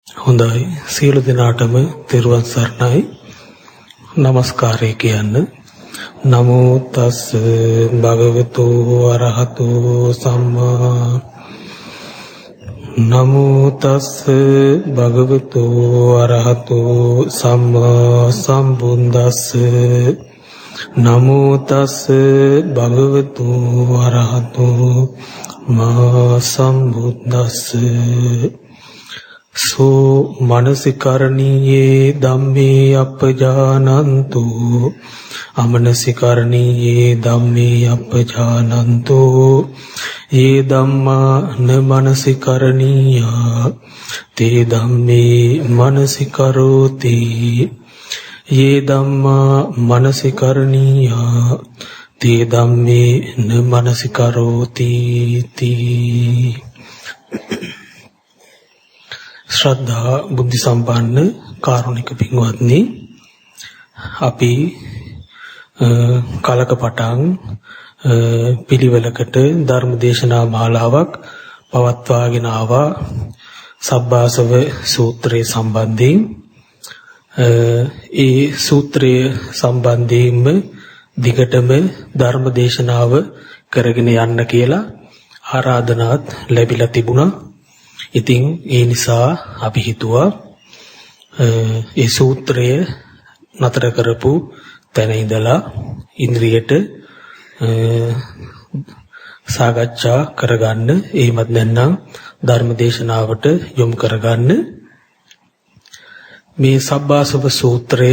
හොඳයි සියලු දෙනාටම තෙරුවන් සරණයි নমස්කාරය කියන්න. නමෝ තස් භගවතු අරහතු සම්මා නමෝ තස් භගවතු අරහතු සම්මා සම්බුද්දස්ස නමෝ තස් භගවතු අරහතු මා සම්බුද්දස්ස සෝ මනසිකරණීයේ ධම්මේ අපජානන්තු අමනසිකරණීයේ ධම්මේ අපජානන්තු ඒ ධම්මා න මනසිකරණීයා තේ ධම්මේ මනසිකරෝති ඒ ධම්මා මනසිකරණීයා තේ ධම්මේ න මනසිකරෝති තී. ශ්‍රද්ධා බුද්ධ සම්පන්න කාරුණික පින්වත්නි, අපි කලක පටන් පිළිවෙලකට ධර්ම දේශනා මාලාවක් පවත්වාගෙන ආවා. සබ්බාසව සූත්‍රයේ සම්බන්ධයෙන් ඒ සූත්‍රය සම්බන්ධයෙන්ම දිගටම ධර්ම දේශනාව කරගෙන යන්න කියලා ආරාධනාත් ලැබිලා තිබුණා. ඉතින් ඒ නිසා අපි හිතුවා ඒ සූත්‍රය නතර කරපු තැන ඉඳලා ඉන්ද්‍රියට සාකච්ඡා කරගන්න, එහෙමත් නැත්නම් ධර්ම දේශනාවට යොමු කරගන්න. මේ සබ්බාසව සූත්‍රය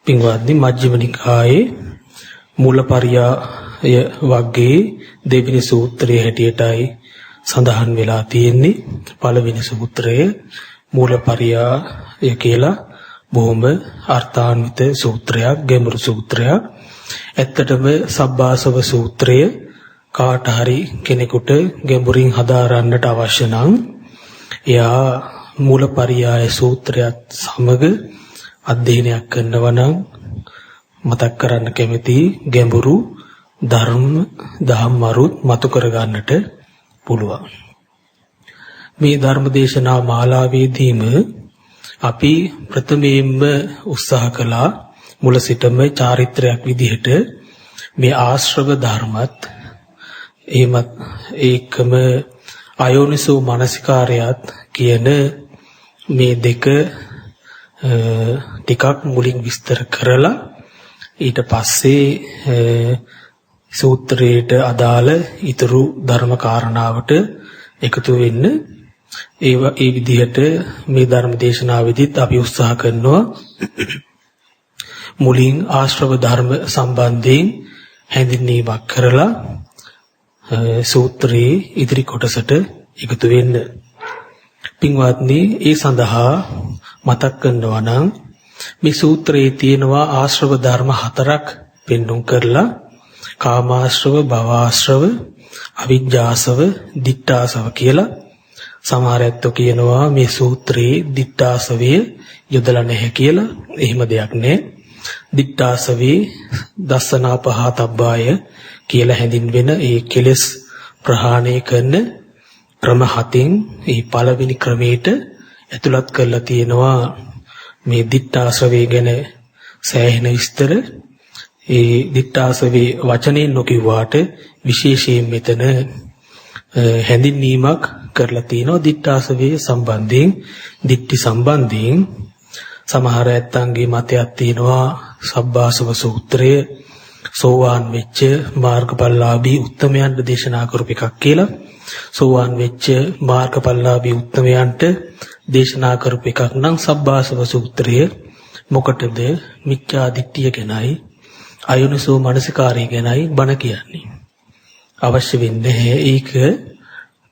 පින්වත්නි මජ්ක්‍ධිම නිකායේ මූලපරියාය වර්ගයේ දෙවෙනි සූත්‍රයේ හැටියටයි සඳහන් වෙලා තියෙන්නේ. පළවෙනි සූත්‍රය මූලපරියාය කියලා බොහොම අර්ථාන්විත සූත්‍රයක්, ගැඹුරු සූත්‍රයක්. ඇත්තටම සබ්බාසව සූත්‍රය කාට හරි කෙනෙකුට ගැඹුරින් හදාරන්නට අවශ්‍ය නම් එයා මූලපරියාය සූත්‍රයත් සමග අධ්‍යයනයක් කරනවා නම් මතක් කරන්න කැමති ගැඹුරු දහම්මරුත් මතු කරගන්නට පුළුවන්. මේ ධර්ම දේශනා මාලාවේදීම අපි ප්‍රථමයෙන්ම උත්සාහ කළා මුල සිටම චාරිත්‍රයක් විදිහට මේ ආශ්‍රව ධර්මත් එහෙමත් ඒකම අයෝනිසෝ මනසිකාරයත් කියන මේ දෙක ටිකක් මුලින් විස්තර කරලා ඊට පස්සේ සූත්‍රයට අදාළ ඊතුරු ධර්ම කාරණාවට එකතු වෙන්න ඒ විදිහට මේ ධර්ම දේශනාවෙදිත් අපි උත්සාහ කරනවා මුලින් ආශ්‍රව ධර්ම සම්බන්ධයෙන් හැඳින්වීමක් කරලා සූත්‍රයේ ඉදිරි කොටසට එකතු වෙන්න. පින්වත්නි, ඒ සඳහා මතක් කරනවා නම් මේ සූත්‍රයේ තියෙනවා ආශ්‍රව ධර්ම 4ක් පෙන්වුම් කරලා කාමාශ්‍රව, භවආශ්‍රව, අවිජ්ජාසව, දිට්ඨාසව කියලා. සමහර ඇත්තෝ කියනවා මේ සූත්‍රයේ දිට්ඨාසවය යොදලා නැහැ කියලා. එහෙම දෙයක් නැහැ. දිට්ඨාසවේ දස්සනා පහතබ්බාය කියලා හැඳින්වෙන ඒ කෙලෙස් ප්‍රහාණය කරන ක්‍රම 7න් මේ පළවෙනි ක්‍රමයට ඇතුළත් කරලා තියෙනවා මේ දිට්ඨාසවේ ගැන සෑහෙන විස්තර. ඒ දිට්ඨාසවේ වචනෙන් නොකියුවාට විශේෂයෙන් මෙතන හැඳින්වීමක් කරලා තියෙනවා දිට්ඨාසවේ සම්බන්ධයෙන්, දිට්ඨි සම්බන්ධයෙන්. සමහර ඇත්තන්ගේ මතයක් තියෙනවා සබ්බාසව සූත්‍රය සෝවාන් වෙච්ච මාර්ගඵලලාභී උත්තමයන්ට දේශනා කරපු එකක් කියලා. සෝවාන් වෙච්ච මාර්ගඵලලාභී උත්තමයන්ට දේශනා කරපු එකක් නම් සබ්බාසව සූත්‍රය මොකටද? මිත්‍යා දිට්ඨිය ගැනයි අයෝනිසෝ මනසිකාරය ගැනයි බණ කියන්නේ. අවශ්‍ය වෙන්නේ ඒක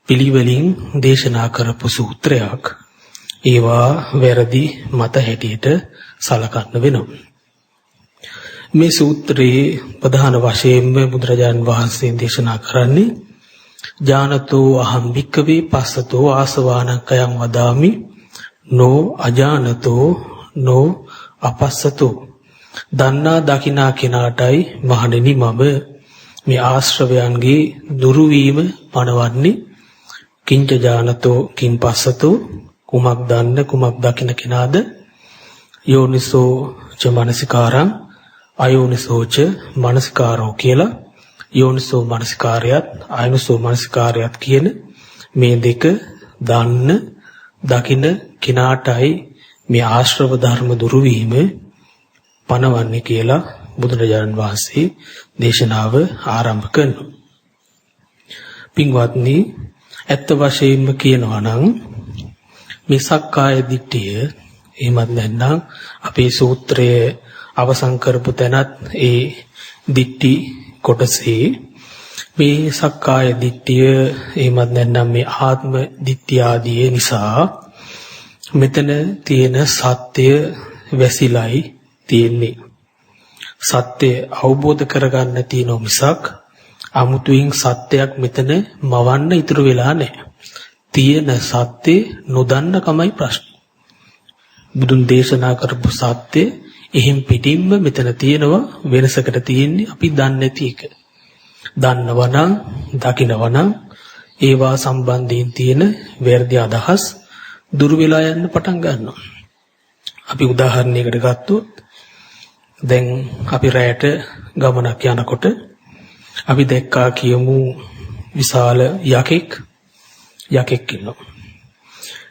පිළිවෙලින් දේශනා කරපු සූත්‍රයක්. ඒවා වැරදි මත හැටියට සලකන්න වෙනවා. මේ සූත්‍රයේ ප්‍රධාන වශයෙන්ම බුදුරජාන් වහන්සේ දේශනා කරන්නේ ඥානතෝ අහං වික්කවේ පස්සතෝ ආසවානංකයං වදාමි නෝ අජානතෝ නෝ අපස්සතෝ. දන්නා දකිනා කෙනාටයි මහණෙනි මම මේ ආශ්‍රවයන්ගේ දුරු වීම පණවන්නේ. කිංච ඥානතෝ කිං පස්සතෝ කුමක් දන්න කුමක් දකින්න කෙනාද යෝනිසෝ ච මනසිකාරං අයෝනිසෝච මනසිකාරෝ කියලා යෝනිසෝ මනසිකාරයත් අයෝනිසෝ මනසිකාරයත් කියන මේ දෙක දන්න දකින්න කෙනාටයි මේ ආශ්‍රව ධර්ම දුරු වීම පනවන්නේ කියලා බුදුරජාණන් වහන්සේ දේශනාව ආරම්භ කරනවා. පින්වත්නි, ඇත්ත වශයෙන්ම කියනවා නම් මේ සක්කාය දිට්ඨිය එහෙමත් නැත්නම් අපේ සූත්‍රයේ අවසන් කරපු තැනත් ඒ දිට්ඨි කොටසේ මේ සක්කාය දිට්ඨිය එහෙමත් නැත්නම් මේ ආත්ම දිට්ඨිය ආදී නිසා මෙතන තියෙන සත්‍ය වැසිලයි තියෙන්නේ. සත්‍ය අවබෝධ කරගන්න තියෙන මිසක් 아무තුයින් සත්‍යයක් මෙතන මවන්න ඉතුරු වෙලා නැහැ. තියෙන සත්‍ය නොදන්න කමයි ප්‍රශ්න. බුදුන් දේශනා කරපු සත්‍ය එහෙම් පිටින්ම මෙතන තියෙනවා, වෙනසකට තියෙන්නේ අපි දන්නේ නැති එක. දන්නවා නම් දකිනවා නම් ඒවා සම්බන්ධයෙන් තියෙන වැරදි අදහස් දුරු වෙලා යන්න පටන් ගන්නවා. අපි උදාහරණයකට ගත්තොත් දැන් අපි රැයට ගමනක් යනකොට අපි දැක්කා කියමු විශාල යකෙක් ඉන්නවා.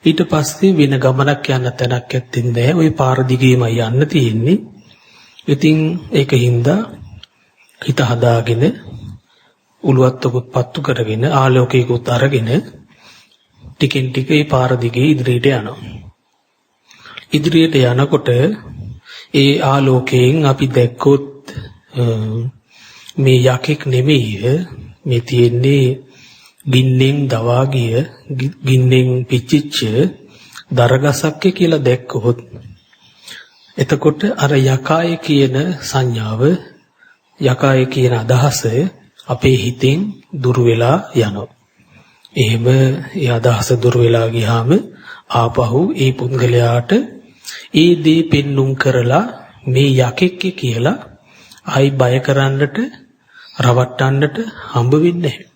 ඊට පස්සේ වෙන ගමනක් යන්න තැනක් ඇත්තේ නැහැ. ওই පාර දිගේමයි යන්න තියෙන්නේ. ඉතින් ඒකින්ද හිත හදාගෙන උළුවත්තකුත් පත්තු කරගෙන ආලෝකයකුත් අරගෙන ටිකෙන් ටික ඒ පාර දිගේ ඉදිරියට යනවා. ඉදිරියට යනකොට ඒ ආලෝකයෙන් අපි දැක්කොත් මේ යකෙක් නෙමෙයි, මේ තියෙන්නේ ගින්නෙන් දවා ගිය ගින්නෙන් පිච්චිච්ච දරගසක් කියලා දැක්කොත් එතකොට අර යකාය කියන සංඥාව, යකාය කියන අදහස අපේ හිතෙන් දුර වෙලා යනවා. එහෙම ඒ අදහස දුර වෙලා ගියාම ආපහු ඒ පුද්ගලයාට ඒ දේ පෙන්눔 කරලා මේ යකෙක් කියලා ආයි බය කරන්නට රවට්ටන්නට හම්බ වෙන්නේ නැහැ.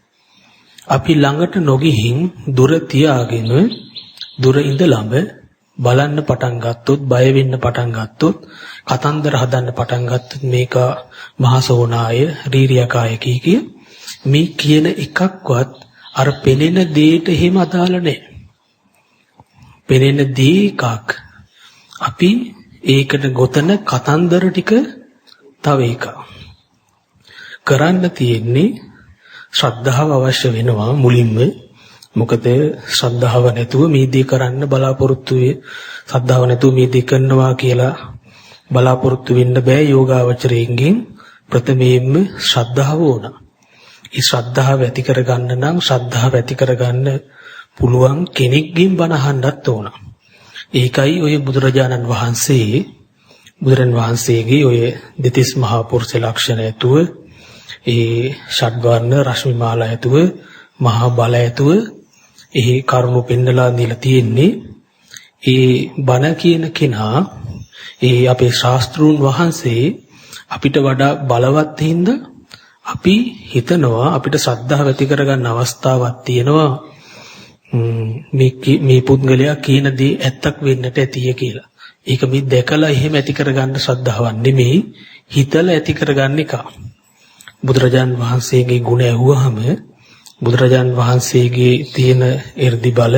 අපි ළඟට නොගිහින් දුර තියාගෙන දුර ඉඳලම බලන්න පටන් ගත්තොත්, බය වෙන්න පටන් ගත්තොත්, කතන්දර හදන්න පටන් ගත්තොත් මේක මහසෝනාය රීරියකාය කිය මේ කියන එකක්වත් අර පෙනෙන දෙයට එහෙම අදාළ නැහැ. පෙනෙන දේ එකක්, අපි ඒකට ගොතන කතන්දර ටික තව එකක්. කරන්න තියෙන්නේ ශ්‍රද්ධාව අවශ්‍ය වෙනවා මුලින්ම. මොකද ශ්‍රද්ධාව නැතුව මේ දේ කරන්න බලාපොරොත්තු ශ්‍රද්ධාව නැතුව මේ දේ කරනවා කියලා බලාපොරොත්තු වෙන්න බෑ. යෝගාවචරයෙන් ප්‍රථමයෙන්ම ශ්‍රද්ධාව ඕන. ඒ ශ්‍රද්ධාව ඇති කරගන්න නම් ශ්‍රද්ධාව ඇති කරගන්න පුළුවන් කෙනෙක්ගෙන් බණ අහන්නත් ඕන. ඒකයි ඔය බුදුරජාණන් වහන්සේගේ ඔය දෙතිස් මහා පුරුෂ ලක්ෂණ ඇතුව, ඒ ෂඩ්වර්ණ රශ්මි මාලා ඇතුව, මහා බල ඇතුව එහි කරුණු පෙන්නලා දීලා තියෙන්නේ. ඒ බණ කියන කෙනා, ඒ අපේ ශාස්ත්‍රූන් වහන්සේ අපිට වඩා බලවත් හින්දා අපි හිතනවා අපිට ශ්‍රද්ධාව ඇති කරගන්න අවස්ථාවක් තියෙනවා මේ පුද්ගලයා කියන දේ ඇත්තක් වෙන්නට ඇතිය කියලා. ඒක මේ දැකලා එහෙම ඇති කරගන්න ශ්‍රද්ධාවක් නෙමෙයි, හිතලා ඇති කරගන්න එක. බුදුරජාන් වහන්සේගේ ගුණ ඇහුවාම, බුදුරජාන් වහන්සේගේ තියෙන 이르දි බල,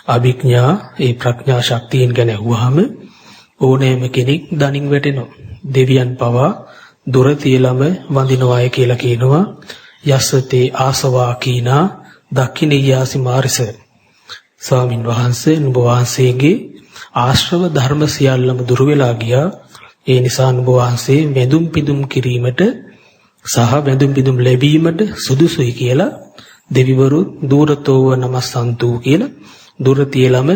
අභිඥා, ඒ ප්‍රඥා ශක්තියන් ගැන ඇහුවාම ඕනෑම කෙනෙක් දණින් වැටෙනවා. දෙවියන් පවා දොර තියලම වඳිනවාය කියලා කියනවා. යස්සතේ ආසවා කීනා දක්ඛිනියාසි මාරිස. ස්වාමින් වහන්සේ, නුඹ වහන්සේගේ ආශ්‍රව ධර්ම සියල්ලම දුර වෙලා ගියා. ඒ නිසා නුඹ වහන්සේ වැඳුම් පිදුම් කිරීමට සහ වැඳුම් පිදුම් ලැබීමට සුදුසුයි කියලා දෙවිවරු දූරතෝව නමස්සන්තු කියලා දුර තියලම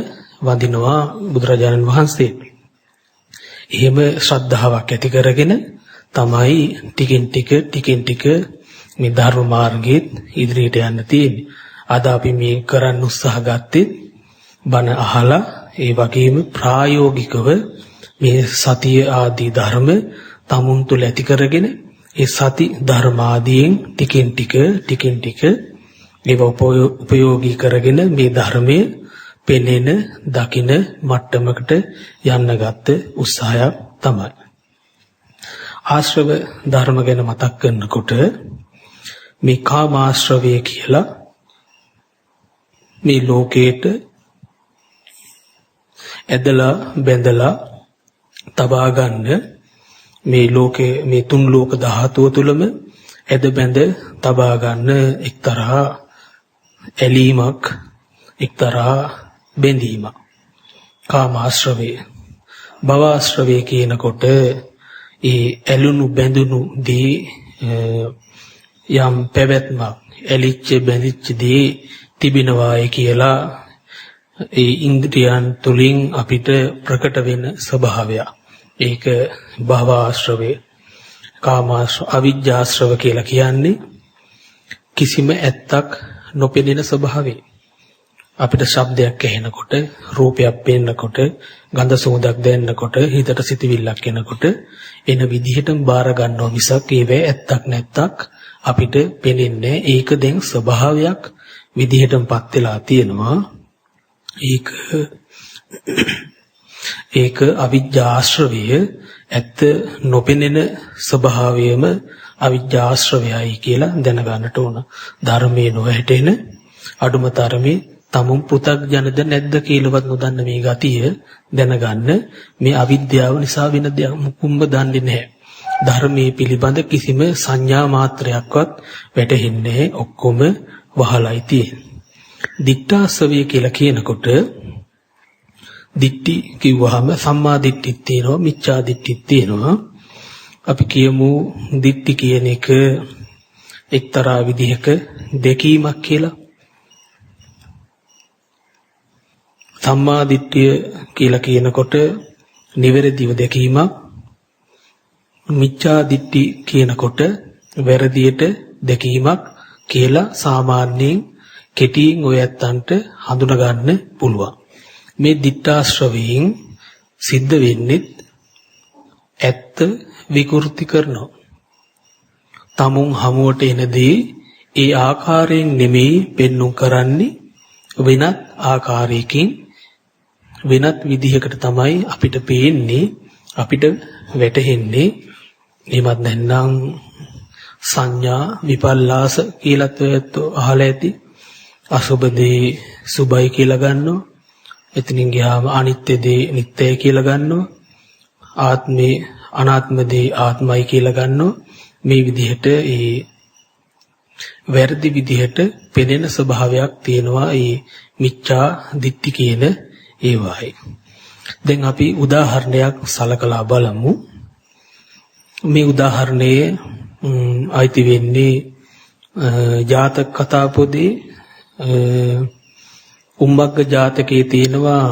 වඳිනවා බුදුරජාණන් වහන්සේ. එහෙම ශ්‍රද්ධාවක් ඇති කරගෙන තමයි ටිකෙන් ටික මේ ධර්ම මාර්ගයේ ඉදිරියට යන්න තියෙන්නේ. අද අපි මේ කරන්න උත්සාහ ගත්තේ බණ අහලා, ඒ වගේම ප්‍රායෝගිකව මේ සතිය ආදී ධර්ම තමුන් තුළ ඇති කරගෙන, ඒ සති ධර්ම ආදීන් ටිකෙන් ටික ඒව උපයෝගී කරගෙන මේ ධර්මයේ පෙනෙන දකින මට්ටමකට යන්න ගත්ත උත්සාහයක් තමයි. ආශ්‍රව ධර්ම ගැන මතක් කරනකොට මේ කාමාශ්‍රවය කියලා මේ ලෝකේට ඇදලා බැඳලා තබා ගන්න මේ ලෝකේ මේ තුන් ලෝක ධාතුව තුලම ඇද බැඳ තබා ගන්න එක්තරා ඇලීමක් එක්තරා බැඳීමක් කාමාශ්‍රවය. භවආශ්‍රවය කියනකොට ඒ ඇලුණු බැඳුණු දී යම් පැවැත්මක් ඇලිච්ච බැඳිච්ච දී තිබෙනවායි කියලා ඒ ඉන්ද්‍රියන් තුලින් අපිට ප්‍රකට වෙන ස්වභාවය. ඒක භවආශ්‍රවය. කාමාශ්‍රව අවිජ්ජාශ්‍රව කියලා කියන්නේ කිසිම ඇත්තක් නොපෙනෙන ස්වභාවය. අපිට ශබ්දයක් ඇහෙනකොට, රූපයක් පේනකොට, ගඳ සුවඳක් දැනෙනකොට, හිතට සිතවිල්ලක් එනකොට එන විදිහටම බාර ගන්නවා මිසක් ඒවේ ඇත්තක් නැත්තක් අපිට පේන්නේ. ඒක දැන් ස්වභාවයක් විදිහටමපත් වෙලා තියෙනවා. ඒක අවිජ්ජාශ්‍රවය. ඇත්ත නොපෙනෙන ස්වභාවයම අවිජ්ජාශ්‍රවයයි කියලා දැනගන්නට ඕන. ධර්මයේ නොහැටෙන අඩුම තරමේ තමුන් පෘථග්ජනද නැද්ද කියලාවත් නොදන්න මේ ගතිය දැනගන්න. මේ අවිද්‍යාව නිසා වෙන දෙයක් මුකුම්ම දන්නේ නැහැ. ධර්මයේ පිළිබඳ කිසිම සංඥා මාත්‍රයක්වත් වැටහෙන්නේ නැහැ. ඔක්කොම වහලයි තියෙන්නේ. දිට්ඨාසවය කියලා කියනකොට දිට්ඨි කිව්වහම සම්මා දිට්ඨිත් තියෙනවා, මිච්ඡා දිට්ඨිත් තියෙනවා. අපි කියමු දිට්ඨි කියන එක එක්තරා විදිහක දෙකීමක් කියලා. සම්මා දිට්ඨිය කියලා කියනකොට නිවැරදිව දැකීමක්. මිච්ඡා දිට්ඨි කියනකොට වැරදියට දැකීමක් කියලා සාමාන්‍යයෙන් කෙටියෙන් ඔය ඇත්තන්ට හඳුනා ගන්න පුළුවන්. මේ දිට්ඨාශ්‍රවයෙන් සිද්ධ වෙන්නේ ඇත්ත විකෘති කරනවා. තමුන් හමුවට එනදී ඒ ආකාරයෙන් නෙමෙයි පෙන්눔 කරන්නේ, වෙනත් ආකාරයකින් වෙනත් විදිහකට තමයි අපිට පේන්නේ, අපිට වැටහෙන්නේ. එහෙමත් නැත්නම් සංඥා විපල්ලාස කියලාත් ඔයත් අහලා ඇති. අසුබ දේ සුබයි කියලා ගන්නවා. එතනින් ගියාම අනිත්‍ය දේ නිට්ටයයි කියලා ගන්නවා. ආත්මේ අනාත්ම දේ ආත්මයි කියලා ගන්නවා. මේ විදිහට ඒ වැරදි විදිහට පෙනෙන ස්වභාවයක් තියෙනවා ඒ මිච්ඡා දිට්ඨි කියන ඒවායි. දැන් අපි උදාහරණයක් සලකලා බලමු. මේ උදාහරණයේ අයිති වෙන්නේ ජාතක කතා පොතේ උම්මග්ග ජාතකයේ තියෙනවා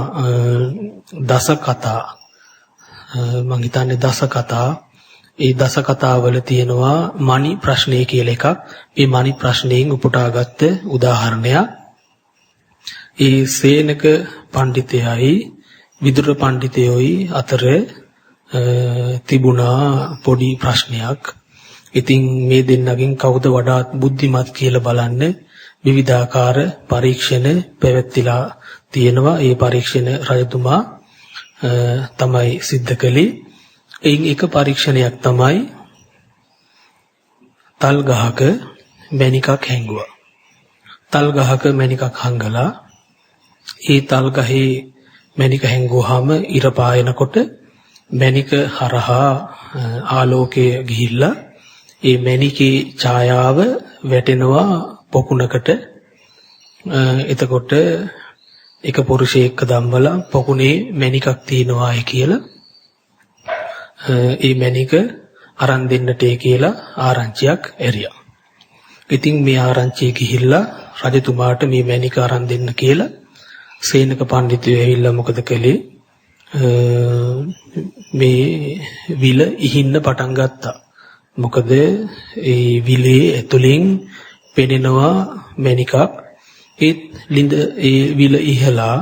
දස කතා. මම හිතන්නේ දස කතා. ඒ දස කතාවල තියෙනවා මණි ප්‍රශ්නය කියලා එකක්. මේ මණි ප්‍රශ්නයෙන් උපුටාගත්ත උදාහරණයක්. ඒ සේනක පඬිතයයි විදුර පඬිතයෝයි අතර තිබුණා පොඩි ප්‍රශ්නයක්. ඉතින් මේ දෙන්නගෙන් කවුද වඩාත් බුද්ධිමත් කියලා බලන්න විවිධාකාර පරීක්ෂණ පැවැත්තිලා තියෙනවා. ඒ පරීක්ෂණ රජතුමා තමයි සිද්ධ කළේ. එයින් එක පරීක්ෂණයක් තමයි තල් ගහක මණිකක් හැංගුවා. තල් ගහක මණිකක් හංගලා ඒ තල් ගහේ මණික හැංගුවාම ඉර පායනකොට මණික හරහා ආලෝකය ගිහිල්ලා ඒ මණිකේ ඡායාව වැටෙනවා පොකුණකට. එතකොට එක පුරුෂයෙක් ධම්මලා පොකුණේ මණිකක් තියෙනවායි කියලා ඒ මණික අරන් දෙන්නට කියලා ආරංචියක් ඇරියා. ඉතින් මේ ආරංචිය ගිහිල්ලා රජතුමාට මේ මණික අරන් දෙන්න කියලා සේනක පඬිතුයෝ ඇවිල්ලා මොකද කළේ? මේ විල ඉහින්න පටන් ගත්තා. මොකද ඒ විලේ ඇතුලෙන් පෙනෙනවා මණිකක්. ඒත් ලිඳ ඒ විල ඉහලා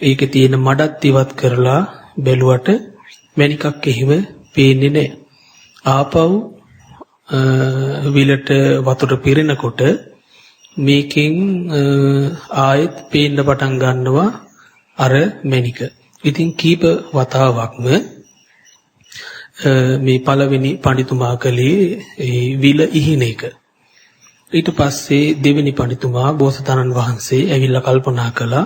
ඒකේ තියෙන මඩත් ඉවත් කරලා බැලුවට මණිකක් එහෙම පේන්නේ නැහැ. ආපහු විලට වතුර පිරෙනකොට මේකෙන් ආයෙත් පේන්න පටන් ගන්නවා අර මැණික. ඉතින් කීප වතාවක්ම මේ පළවෙනි පඬිතුමා කලේ ඒ විල ඉහින එක. ඊට පස්සේ දෙවෙනි පඬිතුමා බෝසතාණන් වහන්සේ ඇවිල්ලා කල්පනා කළා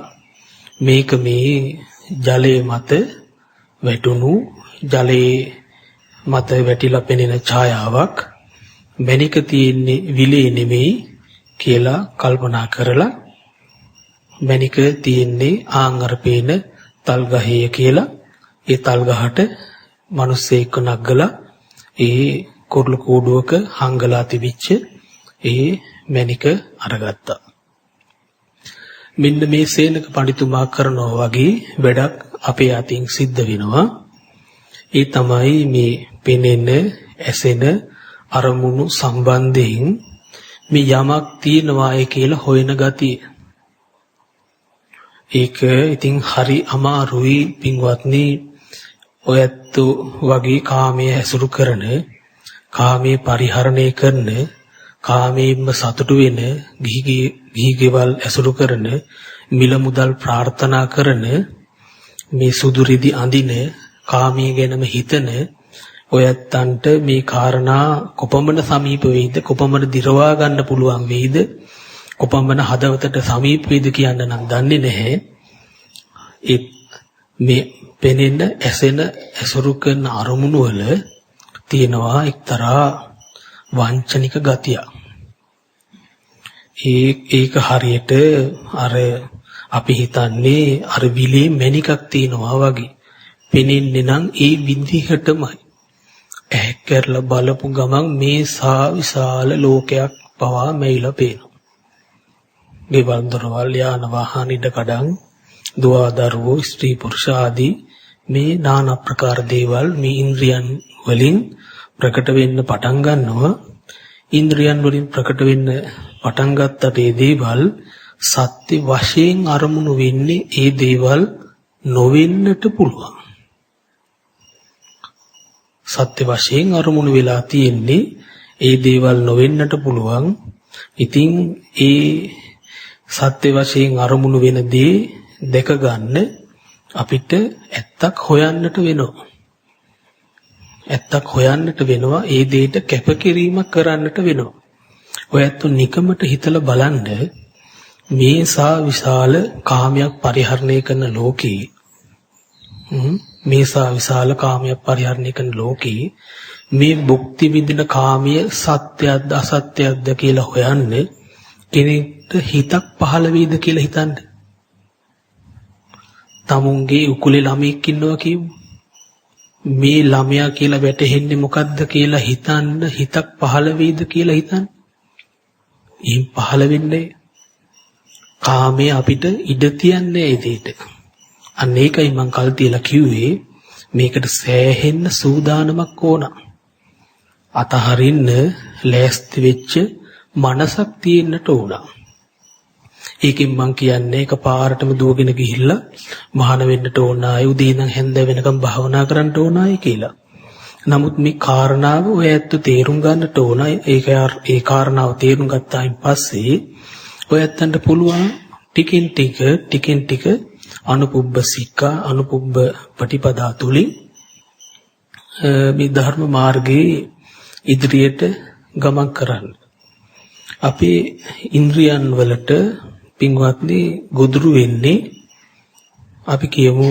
මේක මේ ජලයේ මත වැටුණු ජලයේ මත වැටිලා පෙනෙන ඡායාවක් මැණික තියෙන්නේ විලේ නෙමෙයි කියලා කල්පනා කරලා මැණික තියෙන්නේ ආංගර පේන තල් ගහේ කියලා ඒ තල් ගහට මිනිස්සෙක් නගලා ඒ කුරුළු කූඩුවක හංගලා තිබිච්ච ඒ මැණික අරගත්තා. මෙන්න මේ සේනක පඬිතුමා කරනවා වගේ වැඩක් අපේ අතින් සිද්ධ වෙනවා. ඒ තමයි මේ පෙනෙන ඇසෙන අරමුණු සම්බන්ධයෙන් මේ යමක් තියෙනවායි කියලා හොයන ගතිය. ඒක ඉතින් හරි අමාරුයි පින්වත්නි. ඔයත් වගේ කාමයේ ඇසුරු කරන, කාමයේ පරිහරණය කරන, කාමයෙන්ම සතුටු වෙන, ගිහිගෙවල් ඇසුරු කරන, මිල මුදල් ප්‍රාර්ථනා කරන, මේ සුදු රිදි අඳින, කාමයේ ගැනම හිතන ඔයත්තන්ට මේ කාරණා කොපමණ සමීප වෙයිද, කොපමණ දිරවා ගන්න පුළුවන් වෙයිද, කොපමණ හදවතට සමීප වෙයිද කියන්න නම් දන්නේ නැහැ. ඒ මේ පෙනෙන, ඇසෙන, ඇසුරු කරන අරමුණු වල තියෙනවා එක්තරා වංචනික ගතිය. ඒක හරියට අර අපි හිතන්නේ අර විලේ මැණිකක් තියෙනවා වගේ. පෙනෙන්නේ නම් ඒ විදිහටමයි. ඇහැ කරලා බලපු ගමන් මේ සා විශාල ලෝකයක් පවා මෙයිලා පේනවා. ගෙවල් දොරවල් යාන වාහන ඉඩකඩම් දුවා දරුවෝ ස්ත්‍රී පුරුෂ ආදී මේ নানা ප්‍රකාර දේවල් මේ ඉන්ද්‍රියන් වලින් ප්‍රකට වෙන්න පටන් ගන්නවා. ඉන්ද්‍රියන් වලින් ප්‍රකට වෙන්න පටන් ගත්තට ඒ දේවල් සත්‍ය වශයෙන් අරමුණු වෙන්නේ ඒ දේවල් නොවෙන්නට පුළුවන්. සත්‍ය වශයෙන් අරමුණු වෙලා තියෙන්නේ ඒ දේවල් නොවෙන්නට පුළුවන්. ඉතින් ඒ සත්‍ය වශයෙන් අරමුණු වෙන දේ දැක ගන්න අපිට ඇත්තක් හොයන්නට වෙනවා. ඇත්තක් හොයන්නට වෙනවා. ඒ දෙයට කැපකිරීමක් කරන්නට වෙනවා. ඔයත් නිකමට හිතලා බලන්න මේ සා විශාල කාමයක් පරිහරණය කරන ලෝකේ මේ සා විශාල කාමයක් පරිහරණය කරන ලෝකේ මේ භුක්ති විඳින කාමයේ සත්‍යයක්ද අසත්‍යයක්ද කියලා හොයන්න කෙනෙක්ට හිතක් පහළ වේද කියලා හිතන්න. තමුන්ගේ උකුලේ ළමෙක් ඉන්නවා කියමු. මේ ළමයා කියලා වැටහෙන්නේ මොකද්ද කියලා හිතන්න හිතක් පහළ වේද කියලා හිතන්න. එහෙන් පහළ වෙන්නේ කාමයේ අපිට ඉඩ තියන්නේ ඒ දෙයට. අන්න ඒකයි මං කල් තියලා කිව්වේ මේකට සෑහෙන්න සූදානමක් ඕන. අතහරින්න ලෑස්ති වෙච්ච මනසක් තියෙන්නට ඕන. ඒකෙන් මං කියන්නේ එකපාරටම දුවගෙන ගිහිල්ලා මහාන වෙන්නට ඕන ආයි උදේ ඉඳන් හැන්ද වෙනකම් භාවනා කරන්න ඕන ආයි කියලා. නමුත් මේ කාරණාව ඔය ඇත්ත තේරුම් ගන්නට ඕන. ඒ කාරණාව තේරුම් ගත්තායින් පස්සේ ඔය ඇත්තන්ට පුළුවන් ටිකෙන් ටික අනුපුබ්බ සික්ඛා අනුපුබ්බ පටිපදා තුලින් මේ ධර්ම මාර්ගයේ ඉදිරියට ගමන් කරන්න. අපේ ඉන්ද්‍රියන් වලට පින්වත්නි ගොදුරු වෙන්නේ අපි කියමු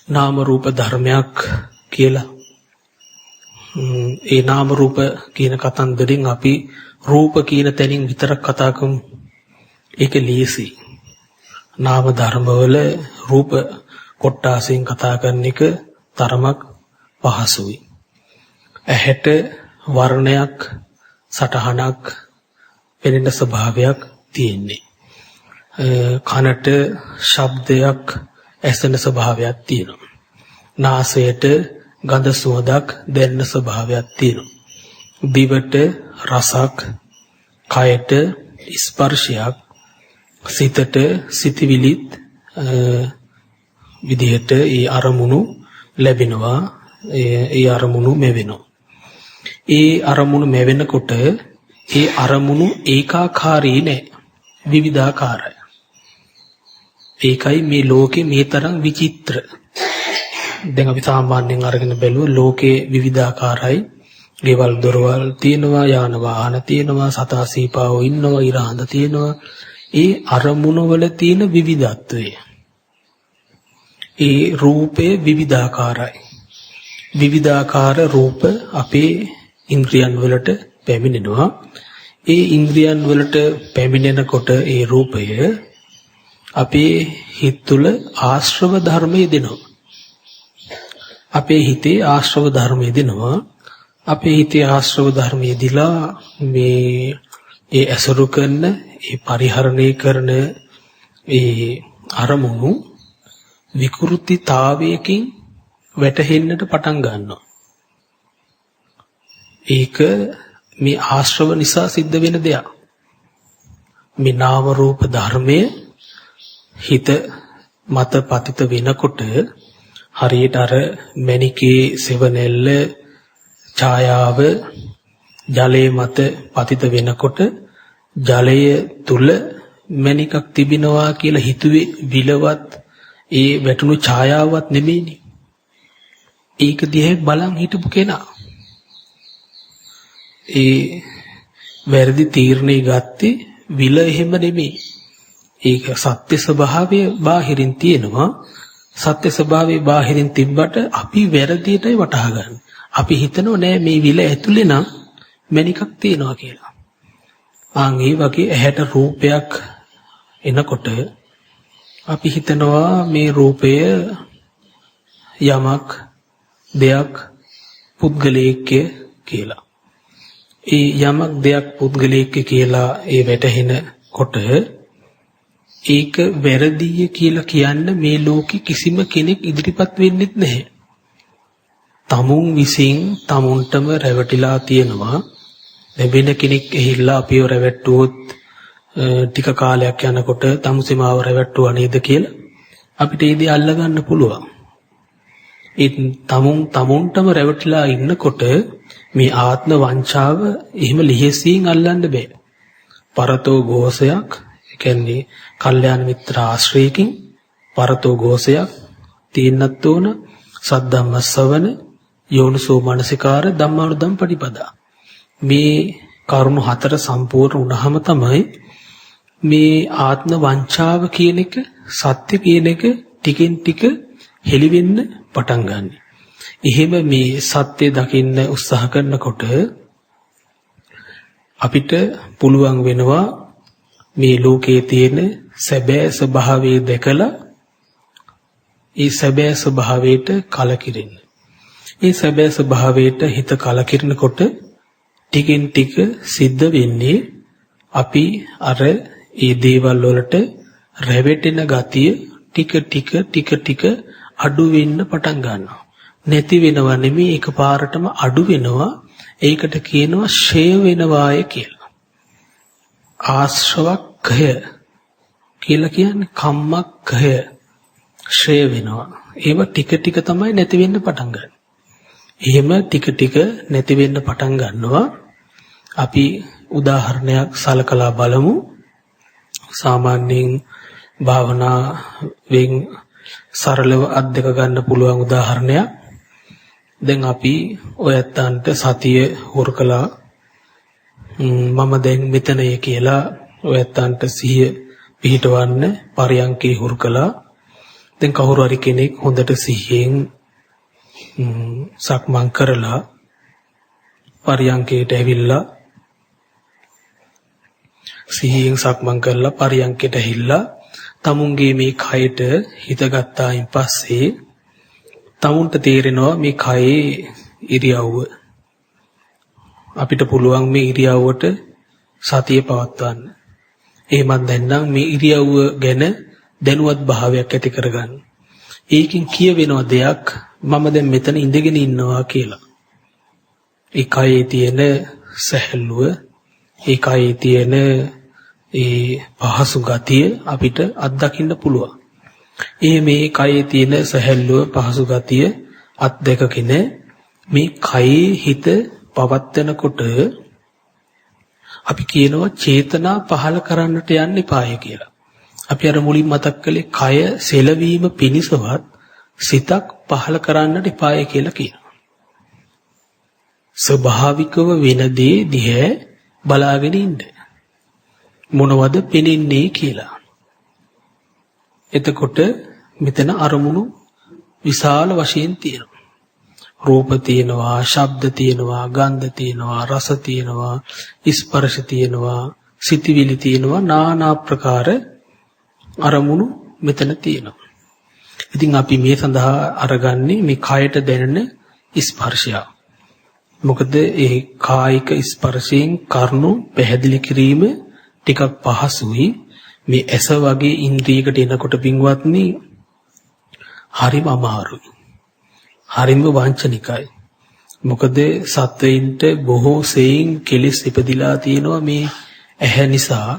නාම රූප ධර්මයක් කියලා. ඒ නාම රූප කියන කතන්දරෙන් අපි රූප කියන තැනින් විතරක් කතා කරමු. ඒක ලීසි. නාම ධර්මවල රූප කොටාසෙන් කතා කරන එක තරමක් පහසුයි. ඇහැට වර්ණයක් සටහනක් පෙනෙන ස්වභාවයක් තියෙන්නේ. කනට ශබ්දයක් ඇසෙන ස්වභාවයක් තියෙනවා. නාසයට ගඳ සුවඳක් දැනෙන ස්වභාවයක් තියෙනවා. දිවට රසක්, කයට ස්පර්ශයක්, සිතට සිතවිලිත් විදිහට ඒ අරමුණු ලැබෙනවා. ඒ අරමුණු මෙවෙනවා. ඒ අරමුණු මැවෙනකොට ඒ අරමුණු ඒකාකාරී නෑ. විවිධාකාරයි. ඒකයි මේ ලෝකේ මේ තරම් විචිත්‍ර. දැන් අපි සාමාන්‍යයෙන් අරගෙන බැලුවොත් ලෝකේ විවිධාකාරයි. ගෙවල් දොරවල් තියෙනවා, යාන වාහන තියෙනවා, සතා සීපාවෝ ඉන්නවා, ඉරහඳ තියෙනවා. ඒ අරමුණු වල තියෙන විවිධත්වය. ඒ රූපේ විවිධාකාරයි. විවිධාකාර රූප අපේ ඉන්ද්‍රියන් වලට පැමිණෙනවා. ඒ ඉන්ද්‍රියන් වලට පැමිණෙනකොට ඒ රූපය අපේ හිත තුළ ආශ්‍රව ධර්මයේ දෙනවා. අපේ හිතේ ආශ්‍රව ධර්මයේ දෙනවා. අපේ හිතේ ආශ්‍රව ධර්මයේ දිලා මේ ඒ අසුරු කරන, ඒ පරිහරණය කරන ඒ අරමුණු විකෘතිතාවයකින් වැටහෙන්නට පටන් ගන්නවා. ඒක මේ ආශ්‍රව නිසා සිද්ධ වෙන දෙයක්. මේ නාම රූප ධර්මයේ හිත මත පතිත වෙනකොට හරියට අර මණිකේ සෙවණැල්ල ඡායාව ජලයේ මත පතිත වෙනකොට ජලය තුල මණිකක් තිබෙනවා කියලා හිතුවේ විලවත් ඒ වැටුණු ඡායාවක් නෙමෙයිනේ. ඒක දිහා බලන් හිටපු කෙනා ඒ වැරදි තීරණේ ගත්තේ විල එහෙම නෙමෙයි. ඒක සත්‍ය ස්වභාවය බාහිරින් තියෙනවා. සත්‍ය ස්වභාවයේ බාහිරින් තිබ්බට අපි වැරදියටයි වටහා ගන්න. අපි හිතනෝ නෑ මේ විල ඇතුලේ නම් මණිකක් තියෙනවා කියලා. ආන් ඒ වගේ ඇහැට රූපයක් එනකොට අපි හිතනවා මේ රූපය යමක් දෙයක් පුද්ගලයෙක් කියලා. ඒ යමක් දෙයක් පුද්ගලයෙක් කියලා ඒ වැටහෙනකොට ඒක වැරදිය කියලා කියන්න මේ ලෝකෙ කිසිම කෙනෙක් ඉදිරිපත් වෙන්නෙත් නැහැ. තමුන් විසින් තමුන්ටම රැවටිලා තියෙනවා. වෙන කෙනෙක් ඇහිලා අපිව රැවට්ටුවොත් ටික කාලයක් යනකොට තමුසෙමාව රැවට්ටුවා නේද කියලා අපිට ඒ දේ අල්ලගන්න පුළුවන්. ඒ තමුන්ටම රැවටිලා ඉන්නකොට මේ ආත්ම වංචාව එහෙම ලිහිසියෙන් අල්ලන්න බෑ. පරතෝ ഘോഷයක්, ඒ කියන්නේ කල්යාණ මිත්‍ර ආශ්‍රයකින් පරතෝ ഘോഷයක් තියෙන්නත් ඕන. සද්ධම්ම ශ්‍රවණ, යෝනිසෝ මනසිකාර, ධම්මානුධම් පටිපදා. මේ කරුණු හතර සම්පූර්ණ වුණාම තමයි මේ ආත්ම වංචාව කියන එක, සත්‍ය කියන එක ටිකෙන් ටික හෙළිවෙන්න පටන් ගන්නෙ. එහෙම මේ සත්‍ය දකින්න උත්සාහ කරනකොට අපිට පුළුවන් වෙනවා මේ ලෝකයේ තියෙන සැබෑ ස්වභාවය දැකලා ඒ සැබෑ ස්වභාවයට කලකිරෙන්න. ඒ සැබෑ ස්වභාවයට හිත කලකිරෙනකොට ටිකෙන් ටික සිද්ධ වෙන්නේ අපි අර ඒ දේවල් වලට රැවටෙන ගතිය ටික ටික අඩු වෙන්න පටන් ගන්නවා. නැති වෙනවා නෙමෙයි, එකපාරටම අඩු වෙනවා. ඒකට කියනවා ෂය වෙනවාය කියලා. ආශ්‍රවක්ඛය කියලා කියන්නේ කම්මක්ඛය. ෂය වෙනවා. ඒව ටික ටික තමයි නැති වෙන්න පටන් ගන්නේ. එහෙම ටික ටික නැති වෙන්න පටන් ගන්නවා. අපි උදාහරණයක් සලකලා බලමු. සාමාන්‍යයෙන් භාවනාවෙන් සරලව අත්දක ගන්න පුළුවන් උදාහරණයක්. දැන් අපි ඔයත්තන්ට සතිය හුරුකලා මම දැන් මෙතනය කියලා ඔයත්තන්ට සිහිය පිහිටවන්න පරියන්කේ හුරුකලා. දැන් කවුරු හරි කෙනෙක් හොඳට සිහියෙන් සක්මන් කරලා පරියන්කේට ඇවිල්ලා සිහියෙන් සක්මන් කරලා පරියන්කේට ඇහිලා තමුන්ගේ මේ කයට හිත ගත්තායින් පස්සේ තමුන්ට තේරෙනවා මේ කයේ ඉරියව්ව. අපිට පුළුවන් මේ ඉරියව්වට සතිය පවත්වන්න. එහෙමත් නැත්නම් මේ ඉරියව්ව ගැන දැනුවත් භාවයක් ඇති කරගන්න. ඒකෙන් කියවෙනවා දෙයක් මම දැන් මෙතන ඉඳගෙන ඉන්නවා කියලා. ඒ කයේ තියෙන සැහැල්ලුව, ඒ කයේ තියෙන ඒ පහසු ගතිය අපිට අත්දකින්න පුළුවන්. මේ කයේ තියෙන සැහැල්ලුව, පහසු ගතිය අත්දැකගෙන මේ කයේ හිත පවත්වනකොට අපි කියනවා චේතනා පහළ කරන්නට යන්න එපාය කියලා. අපි අර මුලින් මතක් කළේ කය සෙලවීම පිණිසවත් සිතක් පහළ කරන්නට එපාය කියලා කියනවා. ස්වභාවිකව වෙන දේ දිහා බලාගෙන ඉන්න. මොනවද පෙනෙන්නේ කියලා. එතකොට මෙතන අරමුණු විශාල වශයෙන් තියෙනවා. රූප තියෙනවා, ශබ්ද තියෙනවා, ගන්ධ තියෙනවා, රස තියෙනවා, ස්පර්ශ තියෙනවා, සිතිවිලි තියෙනවා, নানা ආකාර අරමුණු මෙතන තියෙනවා. ඉතින් අපි මේ සඳහා අරගන්නේ මේ කයට දැනෙන ස්පර්ශය. මොකද ඒ කායික ස්පර්ශයෙන් කරුණු පැහැදිලි කිරීම ටිකක් පහසුයි. මේ ඇස වගේ ඉන්ද්‍රියකට එනකොට පින්වත්නි හරිම අමාරුයි. හරිම වංචනිකයි. මොකද සත්වයින්ට බොහෝ සෙයින් කෙලෙස් ඉපදිලා තියෙනවා මේ ඇහැ නිසා.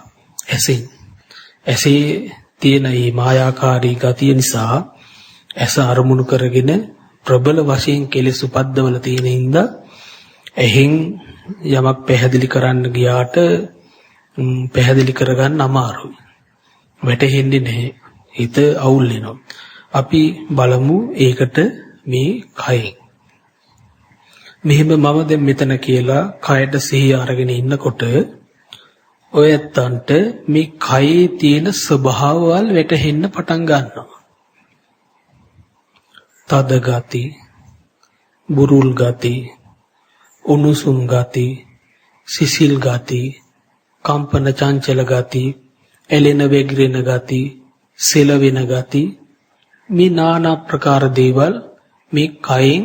ඇසේ තියෙන මේ මායාකාරී ගතිය නිසා ඇස අරමුණු කරගෙන ප්‍රබල වශයෙන් කෙලෙස් උපද්දවල තියෙන හින්දා එහෙන් යමක් පැහැදිලි කරන්න ගියාට පැහැදිලි කරගන්න අමාරුයි. වැටහෙන්නේ නැහැ. හිත අවුල් වෙනවා. අපි බලමු ඒකට මේ කයෙන්. මෙහෙම මම දැන් මෙතන කියලා කයට සිහිය අරගෙන ඉන්නකොට ඔය ඇත්තන්ට මේ කයේ තියෙන ස්වභාවවල් වැටහෙන්න පටන් ගන්නවා. තද ගති, බුරුල් ගති, උණුසුම් ගති, සිසිල් ගති, කම්පන චංචල ගති, එළෙන වෙගිරෙන ගති, සෙලවෙන ගති, මේ নানা ප්‍රකාර දේවල් මේ කයෙන්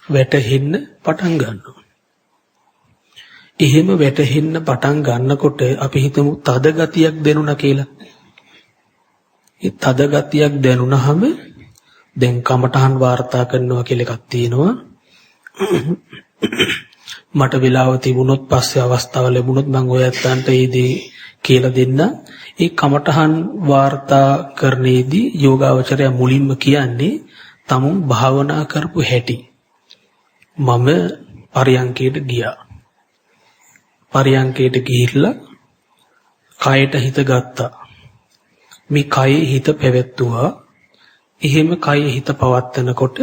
වැටෙන්න පටන් ගන්නවා. එහෙම වැටෙන්න පටන් ගන්නකොට අපි හිතමු තද ගතියක් දැනුණා කියලා. ඒ තද ගතියක් දැනුණාම දැන් කමඨහන් වාර්තා කරනවා කියලා එකක් තියෙනවා. මට වෙලාව තිබුණොත් පස්සේ අවස්ථාව ලැබුණොත් මම ඔය ඇත්තන්ට ඒ දේ කියලා දෙන්න. ඒ කමඨහන් වාර්තා කරන්නේදී යෝගාවචරය මුලින්ම කියන්නේ තමුන් භාවනා කරපු හැටි. මම පරියංකයට ගියා. පරියංකයට ගිහිල්ලා කයට හිත ගත්තා. මේ කයේ හිත පැවැත්තුවා. එහෙම කයේ හිත පවත්නකොට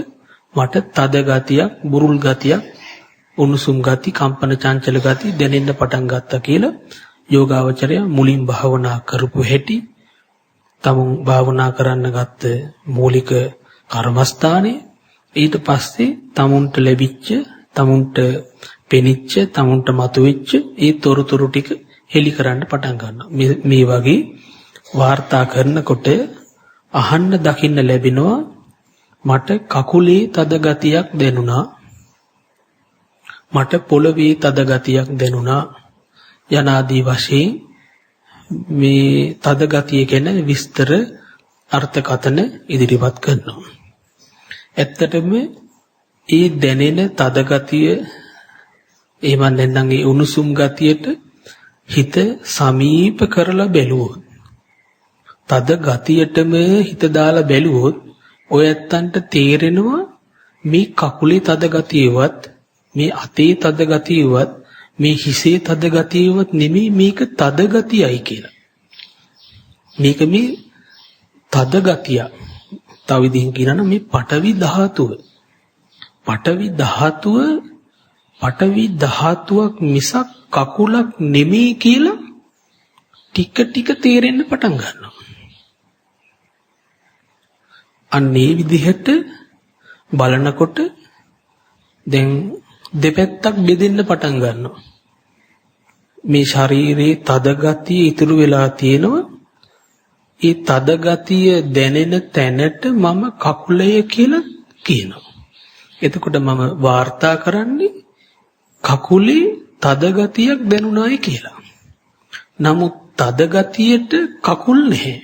මට තද ගතියක්, බුරුල් ගතියක්, උණුසුම් ගති, කම්පන චංචල ගති දැනෙන්න පටන් ගත්තා කියලා යෝගාවචරය මුලින් භාවනා කරපු හැටි, තමුන් භාවනා කරන්න ගත්ත මූලික කර්මස්ථානේ, ඊට පස්සේ තමුන්ට ලැබිච්ච, තමුන්ට පෙනිච්ච, තමුන්ට මතුවෙච්ච ඒ තොරතුරු ටික හෙලි කරන්න පටන් ගන්නවා. මේ වගේ වාර්තා කරනකොට අහන්න දකින්න ලැබෙනවා මට කකුලේ තද ගතියක් දැනුණා, මට පොළවේ තද ගතියක් දැනුණා යනාදී වශයෙන් මේ තද ගතිය ගැන විස්තර අර්ථකථන ඉදිරිපත් කරනවා. ඇත්තටම ඒ දැනෙන තද ගතිය එහෙම නැත්නම් ඒ උණුසුම් ගතියට හිත සමීප කරලා බැලුවොත්, තද ගතියටම හිත දාලා බැලුවොත් ඔය ඇත්තන්ට තේරෙනවා මේ කකුලේ තද ගතියවත්, මේ අතේ තද ගතියවත්, මේ හිසේ තද ගතියවත් නෙමෙයි, මේක තද ගතියයි කියලා. මේක මේ තද ගතිය. තව විදිහින් කියනනම් මේ පඨවි ධාතුවක් මිසක් කකුලක් නෙමෙයි කියලා ටික ටික තේරෙන්න පටන් ගන්නවා. අන්නේ විදිහට බලනකොට දැන් දෙපැත්තක් බෙදෙන්න පටන් ගන්නවා. මේ ශරීරයේ තද ගතිය ඉතුරු වෙලා තියෙනවා. ඒ තද ගතිය දැනෙන තැනට මම කකුලය කියලා කියනවා. එතකොට මම වාර්තා කරන්නේ කකුලේ තද ගතියක් දැනුණායි කියලා. නමුත් තද ගතියට කකුල් නැහැ.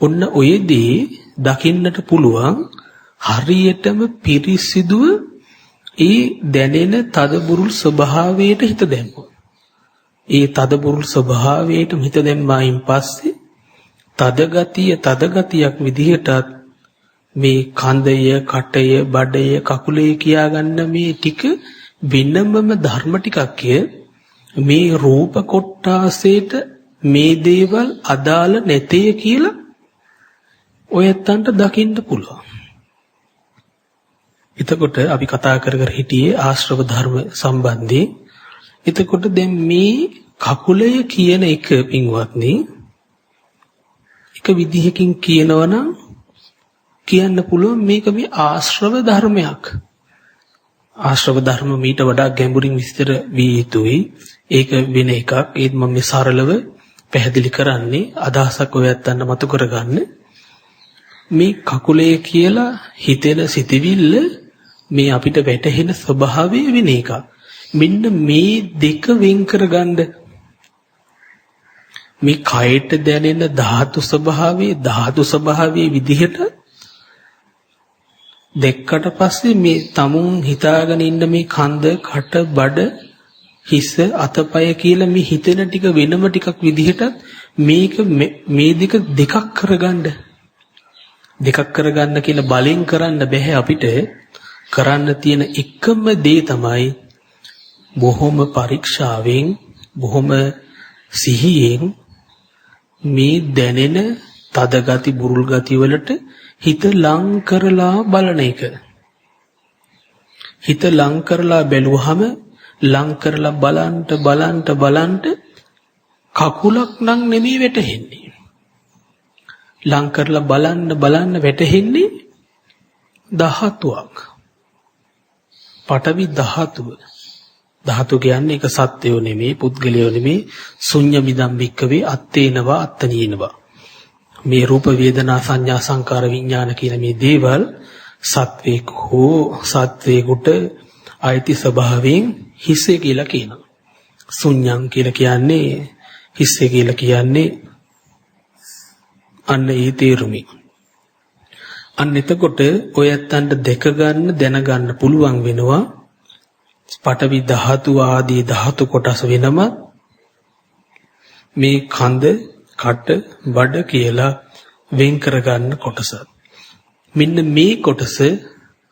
ඔන්න ඔයදී දකින්නට පුළුවන් හරියටම පිරිසිදුව ඒ දැනෙන තද බුරුල් ස්වභාවයට හිත දැම්මොත්. ඒ තද බුරුල් ස්වභාවයට හිත දැම්මායින් පස්සේ තද ගතියක් විදිහටත් මේ කන්දය, කටය, බඩය, කකුලේ කියාගන්න මේ ටික වෙනමම ධර්ම ටිකක් මේ රූප කොටාසේට මේ දේවල් අදාළ නැතේ කියලා ඔයත්තන්ට දකින්න පුළුවන්. එතකොට අපි කතා කර හිටියේ ආශ්‍රව ධර්ම සම්බන්ධයෙන්. එතකොට දැන් මේ කකුලය කියන එක පින්වත්නි එක විදිහකින් කියනවනම් කියන්න පුළුවන් මේක මේ ආශ්‍රව ධර්මයක්. ආශ්‍රව ධර්ම මීට වඩා ගැඹුරින් විස්තර විය යුතුයි. ඒක වෙන එකක්. ඒත් මම මේ සරලව පැහැදිලි කරන්නේ අදහසක් ඔයත්තන්න මතු කරගන්න. මේ කකුලේ කියලා හිතෙන සිතවිල්ල මේ අපිට වැටහෙන ස්වභාවය වෙන එක. මෙන්න මේ දෙක වෙන් කරගන්න මේ කයට දැනෙන ධාතු ස්වභාවයේ විදිහට දෙක්කට පස්සේ මේ තමුන් හිතාගෙන ඉන්න මේ කන්ද, කට, බඩ, හිස, අතපය කියලා මේ හිතෙන ටික වෙනම ටිකක් විදිහට මේක මේ දෙකක් කරගන්න. දෙකක් කරගන්න කියලා බලෙන් කරන්න බෑ අපිට. කරන්න තියෙන එකම දේ තමයි බොහොම පරීක්ෂාවෙන්, බොහොම සිහියෙන් මේ දැනෙන තද ගති, බුරුල් ගති වලට හිත ලං කරලා බලන එක. හිත ලං කරලා බැලුවහම ලං කරලා බලන්න කකුලක් නම් නෙමෙයි වැටෙන්නේ. ලං කරලා බලන්න වැටෙන්නේ ධාතුවක්. පඨවි ධාතුව. ධාතු කියන්නේ එක සත්‍යෝ නෙමෙයි, පුද්ගලයෝ නෙමෙයි. ශුන්‍ය මිදම් වික්කවේ අත්තේනවා අත්තනීනවා. මේ රූප වේදනා සංඥා සංකාර විඥාන කියන මේ දේවල් සත්වේක හෝ සත්වේකට අයිති ස්වභාවයෙන් හිස්සේ කියලා කියනවා. ශුන්‍යං කියලා කියන්නේ හිස්සේ කියලා කියන්නේ අන්න ඒ තේරුමයි. අන්න එතකොට ඔය ඇත්තන්ට දෙක ගන්න දැනගන්න පුළුවන් වෙනවා පඨවි ධාතු ආදී ධාතු කොටස් වෙනම මේ කඳ, කට, බඩ කියලා වෙන් කරගන්න කොටස. මෙන්න මේ කොටස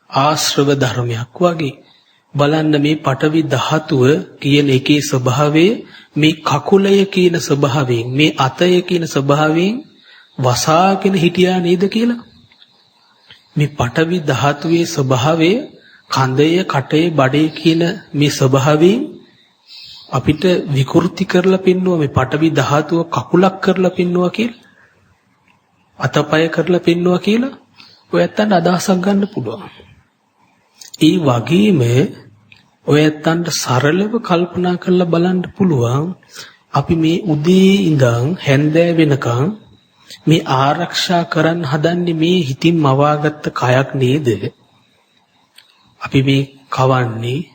ආශ්‍රව ධර්මයක් වගේ. බලන්න මේ පඨවි ධාතුව කියන එකේ ස්වභාවය මේ කකුලය කියන ස්වභාවයෙන්, මේ අතය කියන ස්වභාවයෙන් වසාගෙන හිටියා නේද කියලා. මේ පඨවි ධාතුවේ ස්වභාවය කඳය, කටේ, බඩේ කියන මේ ස්වභාවයෙන් අපිට විකෘති කරලා පෙන්නුවා. මේ පඨවි ධාතුව කකුලක් කරලා පෙන්නුවා කියලා, අතපය කරලා පෙන්නුවා කියලා ඔය ඇත්තන්ට අදහසක් ගන්න පුළුවන්. ඒ වගේම ඔය ඇත්තන්ට සරලව කල්පනා කරලා බලන්න පුළුවන් අපි මේ උදේ ඉඳන් හැන්දෑ වෙනකන් මේ ආරක්ෂා කරන්න හදන්නේ මේ හිතින් මවාගත්ත කයක් නේද? අපි මේ කවන්නේ,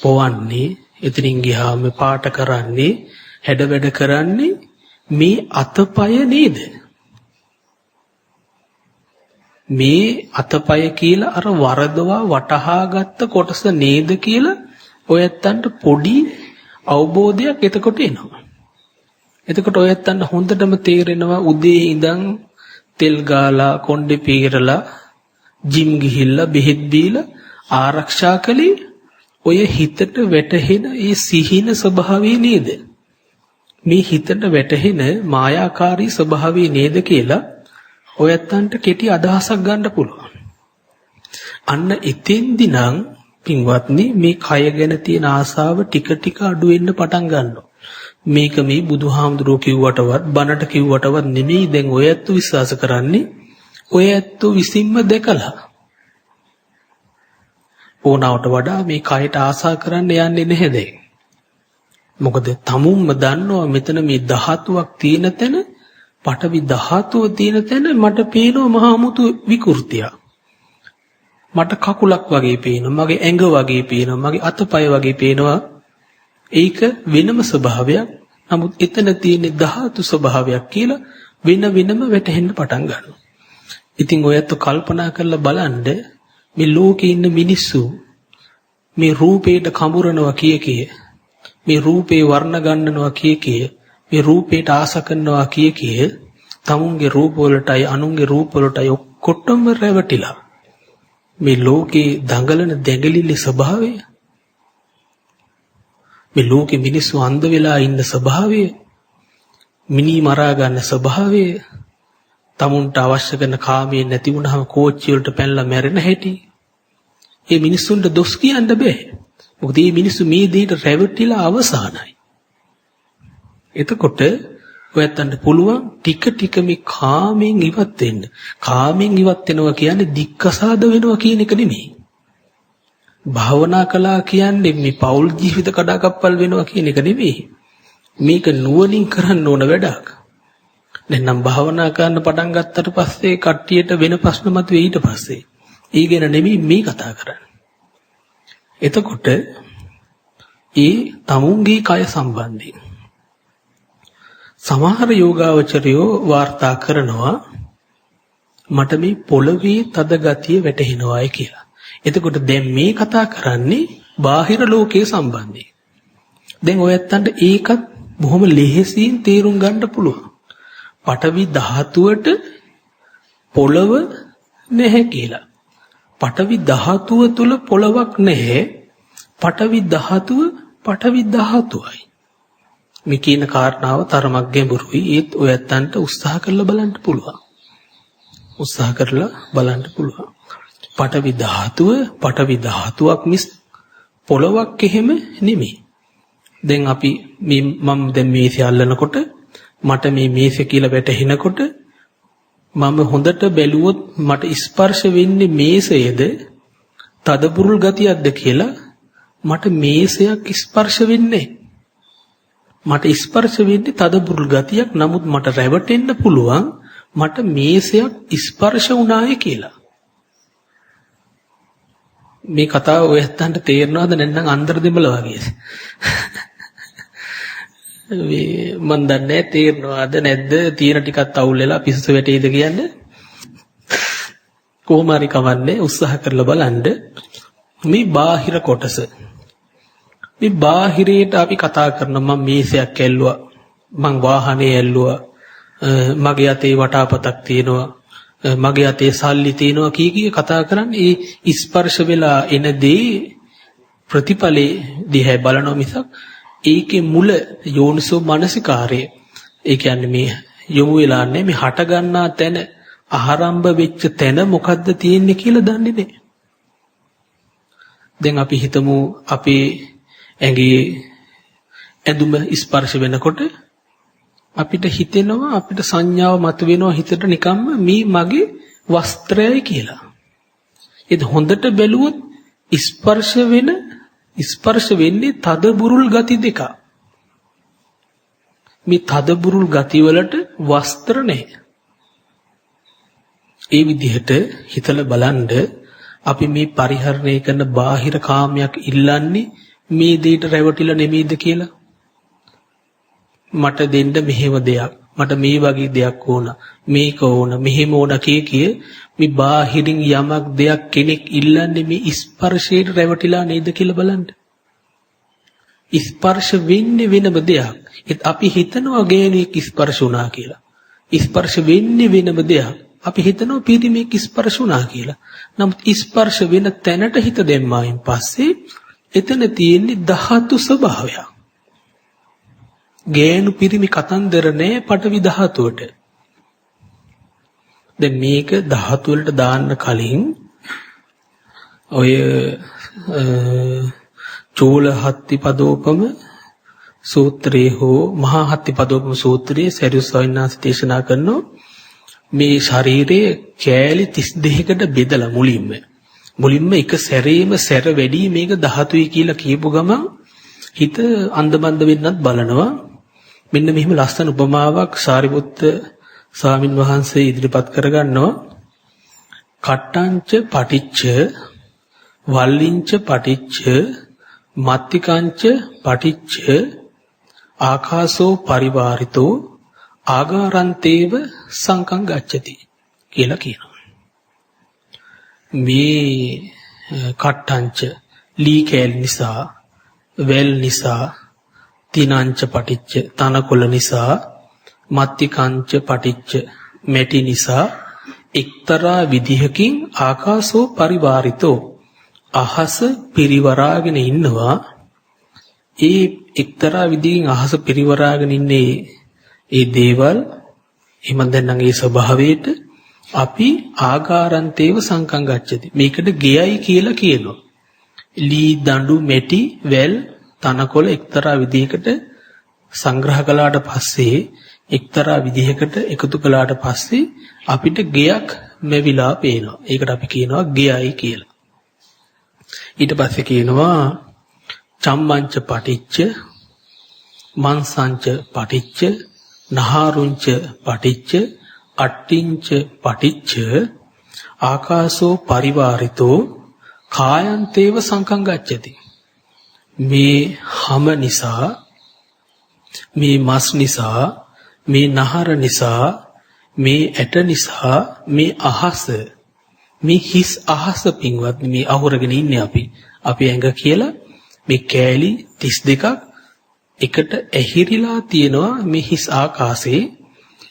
පොවන්නේ, එතනින් ගියාම පාට කරන්නේ, හැඩ වැඩ කරන්නේ මේ අතපය නේද? මේ අතපය කියලා අර වරදවා වටහාගත්ත කොටස නේද කියලා ඔය ඇත්තන්ට පොඩි අවබෝධයක් එතකොට එනවා. එතකොට ඔය ඇත්තන්ට හොඳටම තේරෙනවා උදේ ඉඳන් තෙල් ගාලා, කොණ්ඩේ පීරලා, ජිම් ගිහිල්ලා, බෙහෙත් දීලා ආරක්ෂා කළේ ඔය හිතට වැටහෙන ඒ සිහින ස්වභාවය නේද? මේ හිතට වැටහෙන මායාකාරී ස්වභාවය නේද කියලා ඔය ඇත්තන්ට කෙටි අදහසක් ගන්න පුළුවන්. අන්න එතෙන්දී නම් පින්වත්නි මේ කය ගැන තියෙන ආසාව ටික ටික අඩු වෙන්න පටන් ගන්නවා. මේක මේ බුදුහාමුදුරුවෝ කිව්වටවත් බණට කිව්වටවත් නෙමෙයි දැන් ඔය ඇත්ත විශ්වාස කරන්නේ. ඔය ඇත්ත විසින්ම දැකලා ඕනවට වඩා මේ කයට ආසා කරන්න යන්නේ නැහැ දැන්. මොකද තමුන්ම දන්නවා මෙතන මේ ධාතුවක් තියෙන තැන, පඨවි ධාතුව තියෙන තැන මට පේනවා මහා අමුතු විකෘතියක්. මට කකුලක් වගේ පේනවා, මගේ ඇඟ වගේ පේනවා, මගේ අතපය වගේ පේනවා. ඒක වෙනම ස්වභාවයක්. නමුත් එතන තියෙන ධාතු ස්වභාවයක් කියලා වෙනම වැටහෙන්න පටන් ගන්නවා. ඉතින් ඔයත් කල්පනා කරලා බලන්න මේ ලෝකේ ඉන්න මිනිස්සු මේ රූපේට කඹරනවා කිය මේ රූපේ වර්ණ ගන්නනවා කිය මේ රූපේට ආස කරනවා කිය තමුන්ගේ රූප වලටයි අනුන්ගේ රූප වලටයි ඔක්කොටම රැවටිලා මේ ලෝකේ දඟලන දැඟලිලි ස්වභාවය, මේ ලෝකේ මිනිස්සු අන්ධ වෙලා ඉන්න ස්වභාවය, මිනි මරා ගන්න ස්වභාවය, තමුන්ට අවශ්‍ය කරන කාමයේ නැති වුනහම කෝච්චි වලට පැනලා මැරෙන හැටි, මේ මිනිස්සුන්ට දොස් කියන්න බෑ. මොකද මේ මිනිස්සු මේ දෙයට රැවටිලා අවසానයි. එතකොට ඔයයන්ට පුළුවන් ටික ටික මේ කාමෙන් ඉවත් වෙන්න. කාමෙන් ඉවත් වෙනවා කියන්නේ දික්කසාද වෙනවා කියන එක නෙමෙයි. භාවනා කළා කියන්නේ මේ පෞල් ජීවිත කඩාකප්පල් වෙනවා කියන එක නෙමෙයි. මේක නුවණින් කරන්න ඕන වැඩක්. දැන් නම් භාවනා කරන්න පටන් ගත්තට පස්සේ කට්ටියට වෙන ප්‍රශ්න මතුවේ ඊට පස්සේ. ඊගෙන නෙමෙයි මේ කතා කරන්නේ. එතකොට ඒ තමුන්ගේ කය සම්බන්ධයෙන් සමහර යෝගාවචරයෝ වාර්තා කරනවා මට මේ පොළවේ තද ගතිය වැටහෙනවායි කියලා. එතකොට දැන් මේ කතා කරන්නේ බාහිර ලෝකයේ සම්බන්ධයෙන්. දැන් ඔයත්තන්ට ඒකත් බොහොම ලෙහෙසියෙන් තේරුම් ගන්න පුළුවන්. පඨවි ධාතුවට පොළව නැහැ කියලා. පඨවි ධාතුව තුල පොළවක් නැහැ. පඨවි ධාතුවයි. මේ කියන කාරණාව තරමක් ගැඹුරුයි. ඒත් ඔයත්තන්ට උත්සාහ කරලා බලන්න පුළුවන්. පඨවි ධාතුවක් මිස් පොළවක් එහෙම නෙමෙයි. දැන් අපි මම දැන් මේසය අල්ලනකොට මට මේ මේසය කියලා වැටහෙනකොට මම හොඳට බැලුවොත් මට ස්පර්ශ වෙන්නේ මේසයේද තදබුරුල් ගතියක්ද කියලා මට මේසයක් ස්පර්ශ වෙන්නේ. මට ස්පර්ශ වෙන්නේ තදබුරුල් ගතියක්. නමුත් මට රැවටෙන්න පුළුවන් මට මේසයක් ස්පර්ශ වුණාය කියලා. මේ කතාව ඔයත්තන්ට තේරෙනවද නැත්නම් අන්දර දෙමළ වගේ? මන් දන්නේ තේරෙනවද නැද්ද? තීර ටිකක් අවුල් වෙලා පිස්සු වැටේද කියන්නේ? කොහොම හරි කවන්නේ උත්සාහ කරලා බලන්න. මේ බාහිර කොටස. මේ බාහිරයට අපි කතා කරන මම මේසයක් ඇල්ලුවා, මං වාහනේ ඇල්ලුවා, මගේ අතේ වටාපතක් තියෙනවා, මගේ අතේ සල්ලි තියෙනවා කී කතා කරන්නේ ඒ ස්පර්ශ වෙලා එන දේ ප්‍රතිඵලේ දිහා බලනවා මිසක් ඒකේ මුල යෝනිසෝ මනසිකාරය. ඒ කියන්නේ මේ යොමු වෙලා නැහැ මේ හට ගන්නා තැන ආරම්භ වෙච්ච තැන මොකද්ද තියෙන්නේ කියලා දන්නේ නැහැ. දැන් අපි හිතමු අපේ ඇඟේ ඇඳුම ස්පර්ශ වෙනකොට අපිට හිතෙනවා අපිට සංඥාව මතුවෙනවා හිතට නිකම්ම මේ මගේ වස්ත්‍රයයි කියලා. ඒත් හොඳට බැලුවොත් ස්පර්ශ වෙන්නේ තද බුරුල් ගති දෙක. මේ තද බුරුල් ගති වලට වස්ත්‍ර නැහැ. ඒ විදිහට හිතලා බලන්න අපි මේ පරිහරණය කරන බාහිර කාමයක් ඉල්ලන්නේ මේ දෙයට රැවටිලා නෙමෙයිද කියලා. මට දෙන්න මෙහෙම දෙයක්, මට මේ වගේ දෙයක් ඕන, මේක ඕන, මෙහෙම ඕන කිය මේ බාහිරින් යමක් දෙයක් කෙනෙක් ඉල්ලන්නේ මේ ස්පර්ශයට රැවටිලා නේද කියලා බලන්න. ස්පර්ශ වෙන්නේ වෙනම දෙයක්. ඒත් අපි හිතනවා ගෑණියෙක් ස්පර්ශ වුණා කියලා. ස්පර්ශ වෙන්නේ වෙනම දෙයක්. අපි හිතනවා පිරිමියෙක් ස්පර්ශ වුණා කියලා. නමුත් ස්පර්ශ වෙන තැනට හිත දැම්මායින් පස්සේ එතන තියෙන්නේ ධාතු ස්වභාවයක්. ගෑනු පිරිමි කතන්දර නෑ පඨවි ධාතුවට. දැන් මේක ධාතු වලට දාන්න කලින් ඔය චූල හත්තිපදෝපම සූත්‍රයේ හෝ මහා හත්තිපදෝපම සූත්‍රයේ සරියුත් ස්වාමීන් වහන්සේ දේශනා කරනවා මේ ශරීරයේ කෑලි 32කට බෙදලා මුලින්ම එක සැරේම සැර වැඩි මේක ධාතුයි කියලා කියපු ගමන් හිත අන්දමන්ද වෙන්නත් බලනවා. මෙන්න මෙහිම ලස්සන උපමාවක් සාරිපුත්ත ස්වාමින් වහන්සේ ඉදිරිපත් කරගන්නවා. කට්ටංච පටිච්ච වල්ලිංච පටිච්ච මත්තිකංච පටිච්ච ආකාසෝ පරිවාරිතෝ ආගාරන්තේව සංකං ගච්ඡති කියලා කියනවා. මේ කට්ටංච ලී කෑල් නිසා, වැල් නිසා, තිනංච පටිච්ච තනකොළ නිසා, මත්තිකංච පටිච්ච මැටි නිසා, එක්තරා විදිහකින් ආකාශෝ පරිවාරිතෝ අහස පිරිවරාගෙන ඉන්නවා. ඒ එක්තරා විදිහකින් අහස පිරිවරාගෙන ඉන්නේ ඒ දේවල් එහෙම දැන්නම් ඒ ස්වභාවයට අපි ආගාරන්තේව සංකම් ගච්ඡති. මේකට ගෙයයි කියලා කියනවා. ලී දඬු මෙටි වැල් තනකොළ එක්තරා විදිහකට සංග්‍රහ කළාට පස්සේ එක්තරා විදිහකට එකතු කළාට පස්සේ අපිට ගෙයක් මෙවිලා පේනවා. ඒකට අපි කියනවා ගෙයයි කියලා. ඊට පස්සේ කියනවා චම්මංච පටිච්ච මන්සංච පටිච්ච නහාරුංච පටිච්ච අට්ටිංච පටිච්ච ආකාශෝ පරිවාරිතෝ කායන්තේව සංකම් ගච්ඡති. මේ හැම නිසා මේ මස් නිසා මේ නහර නිසා මේ ඇට නිසා මේ අහස මේ හිස් අහස පින්වත් මේ අහුරගෙන ඉන්නේ අපි ඇඟ කියලා මේ කෑලි 32ක් එකට ඇහිරිලා තියෙනවා මේ හිස් ආකාශේ.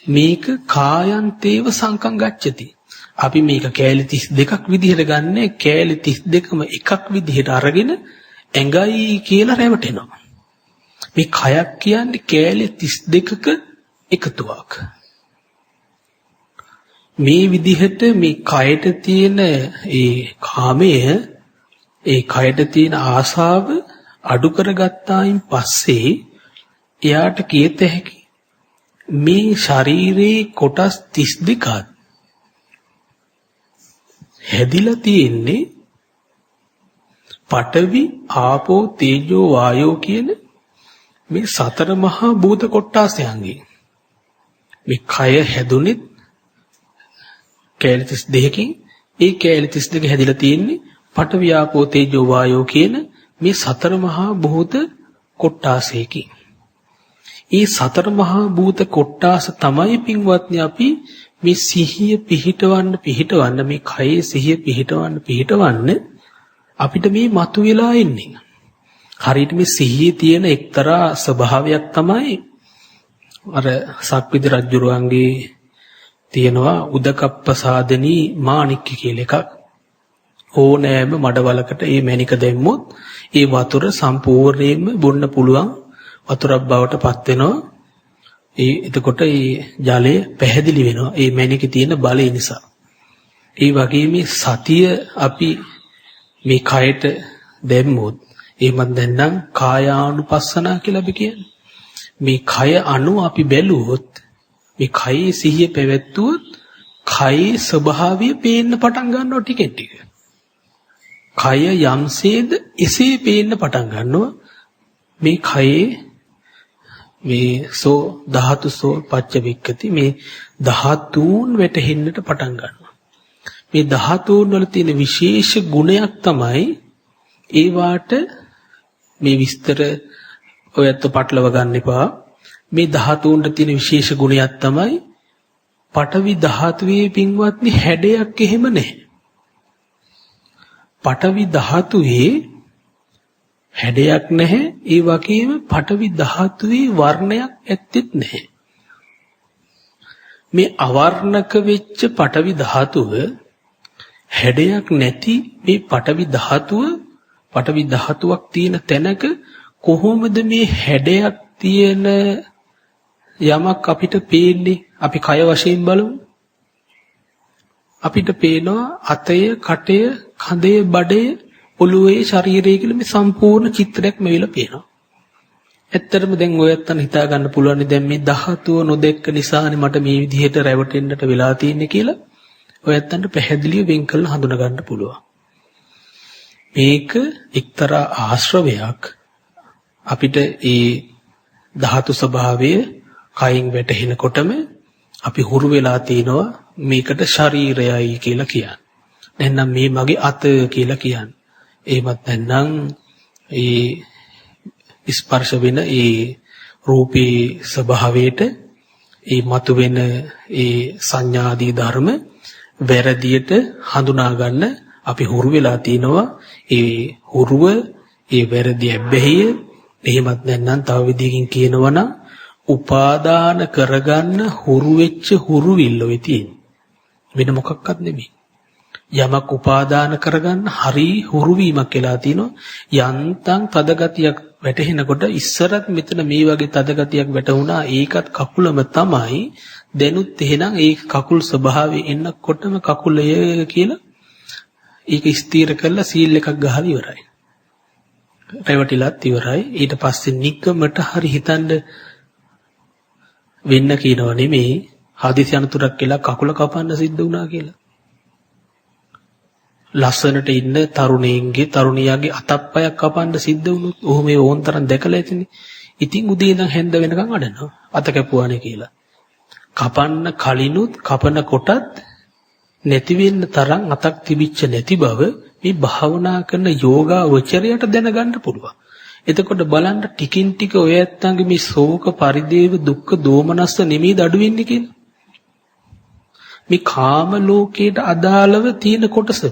මේක කායන්තේව සංකම් ගච්ඡති. අපි මේක කෑලි 32ක් විදිහට ගන්න කෑලි 32ම එකක් විදිහට අරගෙන ඇඟයි කියලා රැවටෙනවා. මේ කයක් කියන්නේ කෑලි 32ක එකතුවක්. මේ විදිහට මේ කයට තියෙන ඒ කාමය ඒ කයට තියෙන ආශාව අඩු කරගත්තායින් පස්සේ එයාට කියත හැකි මේ ශරීරේ කොටස් 32ක් හැදිලා තියෙන්නේ පඨවි ආපෝ තේජෝ වායෝ කියන මේ සතර මහා භූත කොටාසයන්ගේ. මේ කය හැදුනෙත් කැලි 32කින් ඒ කැලි 32 හැදිලා තියෙන්නේ පඨවි ආපෝ තේජෝ වායෝ කියන මේ සතර මහා භූත කොටාසයකින්. ඒ සතර මහා භූත කොටාස තමයි පින්වත්නි අපි මේ සිහිය පිහිටවන්න මේ කයේ සිහිය පිහිටවන්න අපිට මේ මතුවලා ඉන්නේ. හරියට මේ සිහියේ තියෙන එක්තරා ස්වභාවයක් තමයි අර සක්විති රජුරුවන්ගේ තියෙනවා උදකප්පසාදනී මාණික්ක කියලා එකක්. ඕනෑම මඩවලකට මේ මණික දැම්මොත් ඒ වතුර සම්පූර්ණයෙන්ම බොන්න පුළුවන් වතුරක් බවට පත් වෙනවා. එතකොට ඒ ජලය පැහැදිලි වෙනවා. ඒ මණිකේ තියෙන බලය නිසා. ඒ වගේ මේ සතිය අපි මේ කයට දැම්මොත් එහෙමත් නැත්නම් කායානුපස්සනා කියලා අපි කියන්නේ. මේ කය අනු අපි බැලුවොත් මේ කයේ සිහිය පැවැත්වුවොත් කයේ ස්වභාවය පේන්න පටන් ගන්නවා ටිකෙන් ටික. කය යම්සේද එසේ පේන්න පටන් ගන්නවා. මේ කයේ මේ සෝ ධාතුසෝ පච්චවික්කති මේ ධාතුන් වැටෙන්නට පටන් ගන්නවා. මේ ධාතුන් වල තියෙන විශේෂ ගුණයක් තමයි ඒ වාට මේ විස්තර ඔයත් පටලව ගන්න එපා. මේ ධාතුන්ට තියෙන විශේෂ ගුණයක් තමයි පඨවි ධාතුවේ පින්වත්නි හැඩයක් එහෙම නැහැ. පඨවි ධාතුවේ හැඩයක් නැහැ. ඒ වගේම පඨවි ධාතුවේ වර්ණයක් ඇත්තෙත් නැහැ. මේ අවර්ණක වෙච්ච පඨවි ධාතුව හැඩයක් නැති මේ පඨවි ධාතුවක් තියෙන තැනක කොහොමද මේ හැඩයක් තියෙන යමක් අපිට පේන්නේ? අපි කය වශයෙන් බලමු. අපිට පේනවා අතය, කටය, කඳය, බඩය, ඔළුවේ, ශරීරය කියලා මේ සම්පූර්ණ චිත්‍රයක් මෙවිලා පේනවා. ඇත්තටම දැන් ඔයත්තන් හිතා ගන්න පුළුවන් දැන් මේ ධාතුව නොදැක්ක නිසානේ මට මේ විදිහට රැවටෙන්නට වෙලා තියෙන්නේ කියලා. ඔයත්තන්ට පැහැදිලිව වෙන් කරලා හඳුනා ගන්න පුළුවන්. මේක එක්තරා ආශ්‍රවයක්. අපිට ඒ ධාතු ස්වභාවය කයින් වැටෙනකොටම අපි හුරු වෙලා තිනවා මේකට ශරීරයයි කියලා කියන්නේ. නැත්නම් මේ මගේ අත කියලා කියන්නේ. එහෙමත් නැත්නම් ඒ ස්පර්ශ වෙන ඒ රූපේ ස්වභාවයට ඒ මතුවෙන ඒ සංඥාදී ධර්ම වැරදියට හඳුනා ගන්න අපි හුරු වෙලා තිනවා. ඒ හුරුව ඒ වැරදි ඇබ්බැහිය එහෙමත් නැත්නම් තව විදිහකින් කියනවා නම් උපාදාන කරගන්න හුරු වෙච්ච හුරුවිල්ල වෙ තියෙන. වෙන මොකක්වත් නෙමෙයි. යමක් උපාදාන කරගන්න හරි හුරු වීමක් කියලා තිනවා. යන්තම් තද ගතියක් වැටෙනකොට ඉස්සරත් මෙතන මේ වගේ තද ගතියක් වැටුණා. ඒකත් කකුලම තමයි. දැනුත් එහෙනම් ඒ කකුල් ස්වභාවය එන්නකොටම කකුලය කියලා ඒක ස්ථිර කරලා සීල් එකක් ගහලා ඉවරයි. රැවටිලත් ඉවරයි. ඊට පස්සේ නිකමට හරි හිතන්න වෙන්න කියනව නෙමෙයි. හදිසි අනතුරක් කියලා කකුල කපන්න සිද්ධ වුණා කියලා. ලස්සනට ඉන්න තරුණයින්ගේ තරුණියගේ අතප්පයක් කපන්න සිද්ධ වුණොත් ඔහොම ඒ ඕන්තරම් දැකලා ඇතිනේ. ඉතින් උදේ ඉඳන් හැන්ද වෙනකන් අඬනවා. අත කැපුවානේ කියලා. කපන්න කලිනුත් කපන කොටත් නැති වෙන්න තරම් අතක් තිබිච්ච නැති බව මේ භාවනා කරන යෝගාවචරයට දැනගන්න පුළුවන්. එතකොට බලන්න ටිකින් ටික ඔය ඇත්තන්ගේ මේ ශෝක පරිදේව දුක්ඛ දෝමනස්ස නෙමෙයි අඩු වෙන්නේ කියලා. මේ කාම ලෝකයට අදාළව තියෙන කොටස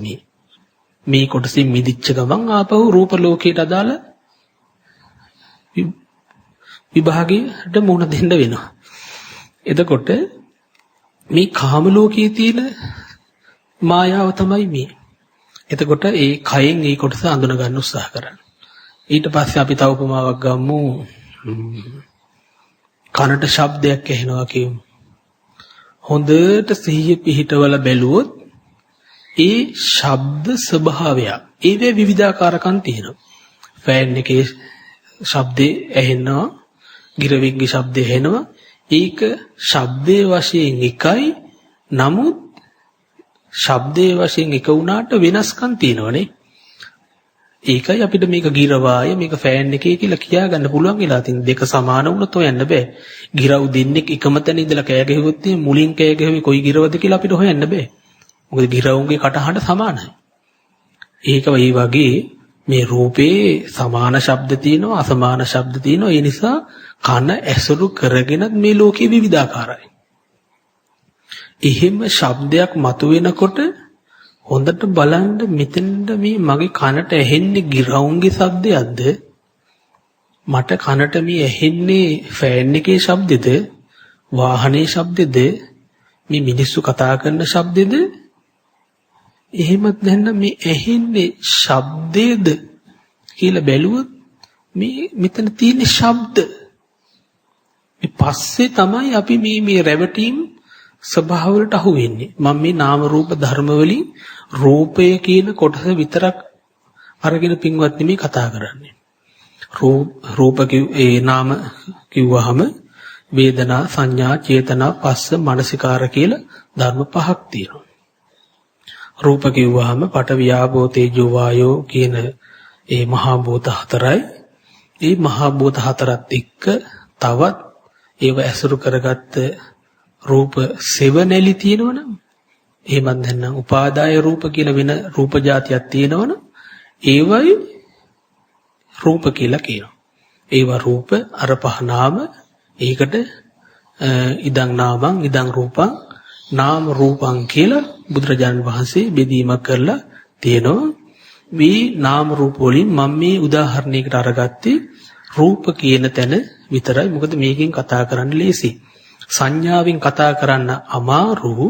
මේ කොටසින් මිදිච්ච ගමන් ආපහු රූප ලෝකයට අදාළ විභාගයට මුහුණ දෙන්න වෙනවා. එතකොට මේ කාම ලෝකයේ තියෙන මායාව තමයි මේ. එතකොට ඒ කයෙන් ඒ කොටස අඳුන ගන්න උත්සාහ කරන්න. ඊට පස්සේ අපි තව උපමාවක් ගමු. කනට ශබ්දයක් ඇහෙනවා කියමු. හොඳට සිහිය පිහිටවල බැලුවොත් ඒ ශබ්ද ස්වභාවය ඒවේ විවිධාකාරකම් තියෙනවා. ෆෑන් එකේ ශබ්දේ ඇහෙනවා, ගිරවෙක්ගේ ශබ්දේ ඇහෙනවා. ඒක ශබ්දයේ වශයෙන් එකයි. නමුත් ශබ්දයේ වශයෙන් එක වුණාට වෙනස්කම් තියෙනවනේ. ඒකයි අපිට මේක ගිරවාය මේක ෆෑන් එකේ කියලා කියා ගන්න පුළුවන් වෙලා තියෙන. දෙක සමාන වුණොත් හොයන්න බෑ. ගිරව් දෙන්නෙක් එකම තැන ඉඳලා කෑ ගැහුවොත් මුලින් කෑ ගැහුවේ කොයි ගිරවද කියලා අපිට හොයන්න බෑ. මොකද ගිරවුන්ගේ කටහඬ සමානයි. ඒක වගේ මේ රූපේ සමාන ශබ්ද තියෙනවා අසමාන ශබ්ද තියෙනවා. ඒ නිසා කන ඇසුරු කරගෙනත් මේ ලෝකේ විවිධාකාරයි. එහෙම ශබ්දයක් මතුවෙනකොට හොඳට බලන්න මෙතෙන්ද මේ මගේ කනට ඇහෙන්නේ ගිරවුන්ගේ ශබ්දයක්ද මට කනට මේ ඇහෙන්නේ ෆෑන් එකේ ශබ්දෙද වාහනේ ශබ්දෙද මේ මිනිස්සු කතා කරන ශබ්දෙද එහෙමත් නැත්නම් මේ ඇහෙන්නේ ශබ්දේද කියලා බැලුවොත් මේ මෙතන තියෙන ශබ්ද මේ පස්සේ තමයි අපි මේ රැවටීම් ස්වභාවවලට අහු වෙන්නේ. මම මේ නාම රූප ධර්ම වලින් රූපය කියන කොටස විතරක් අරගෙන පින්වත්නි මේ කතා කරන්නේ. රූප ඒ නාම කිව්වහම වේදනා සංඥා චේතනා පස්ස මනසිකාර කියලා ධර්ම පහක් තියෙනවා. රූප කිව්වහම පඨවි ආපෝ තේජෝ වායෝ කියන ඒ මහා භූත හතරයි. ඒ මහා භූත හතරත් එක්ක තවත් ඒව ඇසුරු කරගත්ත රූප සෙවණැලි තියෙනවනම් එහෙමත් නැත්නම් උපාදාය රූප කියලා වෙන රූප જાතියක් තියෙනවනම් ඒවයි රූප කියලා කියනවා. ඒවා රූප අර පහ නාම ඒකට ඉදං නාමං ඉදං රූපං නාම රූපං කියලා බුදුරජාණන් වහන්සේ බෙදීමක් කරලා තියෙනවා. මේ නාම රූප වලින් මම මේ උදාහරණයකට අරගත්තේ රූප කියන තැන විතරයි. මොකද මේකෙන් කතා කරන්න ලේසි. සංඥාවෙන් කතා කරන්න අමාරු.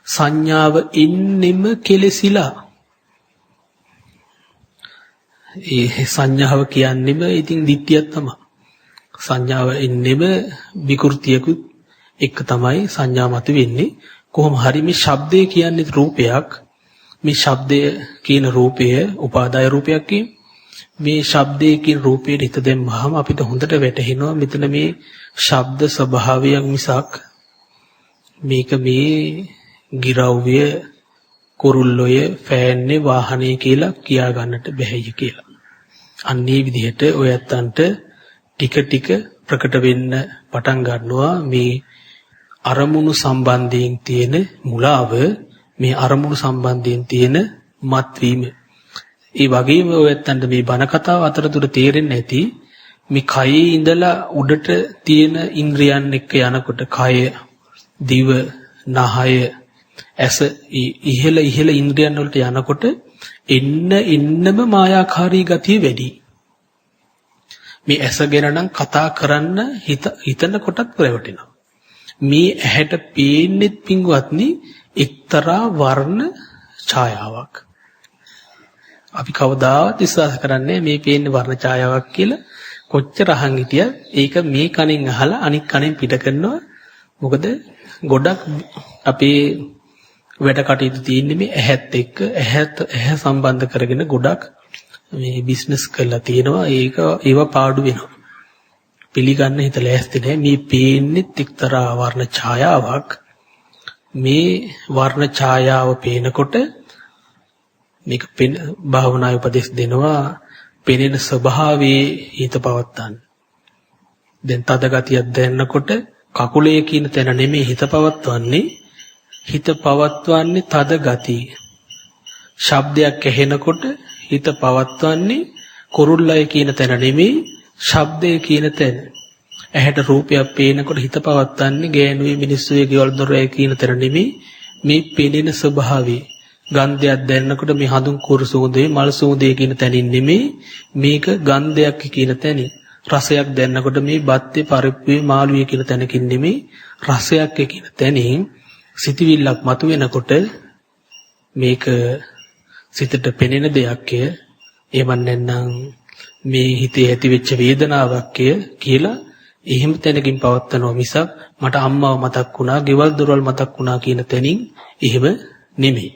සංඥාව ඉන්නෙම කෙලෙසිලා. ඒ සංඥාව කියන්නෙම ඉතින් දිට්ඨියක් තමයි. සංඥාව ඉන්නෙම විකෘතියකුත් එක තමයි සංඥා මත වෙන්නේ. කොහොම හරි මේ ශබ්දය කියන්නේ රූපයක්. මේ ශබ්දය කියන රූපය උපාදාය රූපයක් කියන්නේ. මේ ශබ්දයේ කියන රූපයට හිත දැම්මහම අපිට හොඳට වැටහෙනවා මෙතන මේ ශබ්ද ස්වභාවයක් මිසක් මේක මේ ගිරව්‍ය කුරුල්ලොය ෆෑන්නේ වාහනේ කියලා කියා ගන්නට බැහැයි කියලා. අන්නේ විදිහට ඔය ඇත්තන්ට ටික ටික ප්‍රකට වෙන්න පටන් ගන්නවා මේ අරමුණු සම්බන්ධයෙන් තියෙන මුලාව, මේ අරමුණු සම්බන්ධයෙන් තියෙන මත්වීම. ඒ වගේම ඔය ඇත්තන්ට මේ බණ කතාව අතරතුර තේරෙන්නේ නැති මේ කයේ ඉඳලා උඩට තියෙන ඉන්ද්‍රියන් එක්ක යනකොට කය, දිව, නහය, ඇස ඉහළ ඉන්ද්‍රියන් වලට යනකොට එන්නම මායාකාරී ගතිය වැඩි. මේ ඇස ගැන නම් කතා කරන්න හිතන කොටත් රැවටෙනවා. මේ ඇහැට පේන්නේ පින්වත්නි එක්තරා වර්ණ ඡායාවක්. අපි කවදාවත් විශ්වාස කරන්නේ මේ පේන්නේ වර්ණ ඡායාවක් කියලා. කොච්චර අහන් හිටියත් ඒක මේ කණෙන් අහලා අනිත් කණෙන් පිට කරනවා. මොකද ගොඩක් අපේ වැඩ කටයුතු තියෙන්නේ මේ ඇහත් එක්ක ඇහැ සම්බන්ධ කරගෙන ගොඩක් මේ බිස්නස් කරලා තියෙනවා. ඒව පාඩු වෙනවා. පිළිගන්න හිත ලෑස්ති නැහැ. මේ පේන්නේ එක්තරා වර්ණ ඡායාවක්. මේ වර්ණ ඡායාව පේනකොට මේක භාවනා උපදෙස් දෙනවා. පෙනෙන ස්වභාවයේ හිත පවත්තන්න. දැන් තද ගතියක් දැනනකොට කකුලේ කියන තැන නෙමෙයි හිත පවත්වන්නේ. හිත පවත්වන්නේ තද ගතිය. ශබ්දයක් ඇහෙනකොට හිත පවත්වන්නේ කුරුල්ලයි කියන තැන නෙමෙයි ශබ්දය කියන තැන. ඇහැට රූපයක් පේනකොට හිත පවත්වන්නේ ගෑනුවේ මිනිස්සුවේ ගෙවල් දොරේ කියන තැන නෙමෙයි මේ පෙනෙන ස්වභාවය. ගන්ධයක් දැනනකොට මේ හඳුන් කුරු සුවඳේ මල් සුවඳේ කියන තැනින් නෙමෙයි මේක ගන්ධයක් කියන තැනින්. රසයක් දැනනකොට මේ බත්තේ පරිප්පුවේ මාළුවේ කියන තැනකින් නෙමෙයි රසයක් කියන තැනින්. සිතවිල්ලක් මතුවෙනකොට මේක සිතට පෙනෙන දෙයක්ය. එහෙම නැත්නම් මේ හිතේ ඇතිවෙච්ච වේදනාවක්ය කියලා එහෙම තැනකින් පවත්නවා මිසක් මට අම්මව මතක් වුණා, ගෙවල් දොරවල් මතක් වුණා කියන තැනින් එහෙම නෙමෙයි.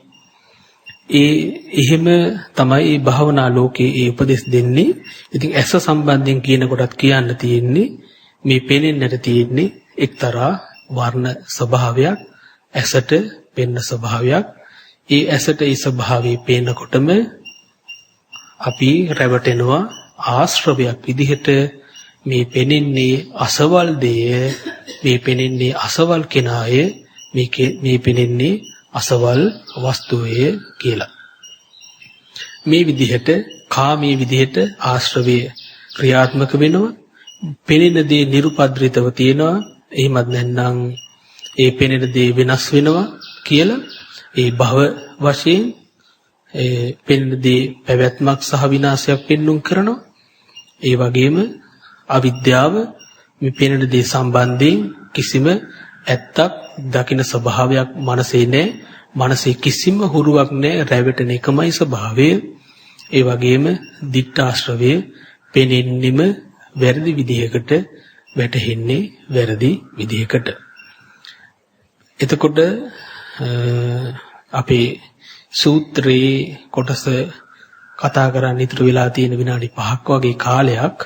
එහෙම තමයි මේ භාවනා ලෝකයේ ඒ උපදෙස් දෙන්නේ. ඉතින් ඇස සම්බන්ධයෙන් කියන කොටත් කියන්න තියෙන්නේ මේ පෙනෙන්නට තියෙන්නේ එක්තරා වර්ණ ස්වභාවයක්, ඇසට පෙනෙන ස්වභාවයක්. ඒ ඇසට ඒ ස්වභාවය පේනකොටම අපි රැවටෙනවා ආශ්‍රවයක් විදිහට. මේ පෙනෙන්නේ අසවල් දෙය, මේ පෙනෙන්නේ අසවල් කෙනාය, මේ පෙනෙන්නේ අසවල් වස්තුවේ කියලා. මේ විදිහට කාමයේ විදිහට ආශ්‍රවය ක්‍රියාත්මක වෙනවා. පෙනෙන දේ නිරුපද්‍රිතව තියෙනවා. එහෙමත් නැත්නම් ඒ පෙනෙන දේ වෙනස් වෙනවා කියලා ඒ භව වශයෙන් ඒ පෙනෙන දේ පැවැත්මක් සහ විනාශයක් පෙන්눔 කරනවා. ඒ වගේම අවිද්‍යාව මේ පෙනෙන දේ සම්බන්ධයෙන් කිසිම ඇත්තක් දකින්න ස්වභාවයක් මනසේ නැහැ. මනසේ කිසිම හුරුවක් නැහැ. රැවටෙන එකමයි ස්වභාවය. ඒ වගේම දිට්ඨාශ්‍රවය පෙනෙන්නෙම වැරදි විදිහකට, වැටහෙන්නේ වැරදි විදිහකට. එතකොට අපේ සූත්‍රයේ කොටස කතා කරන්න ඉතුරු වෙලා තියෙන විනාඩි 5ක් වගේ කාලයක්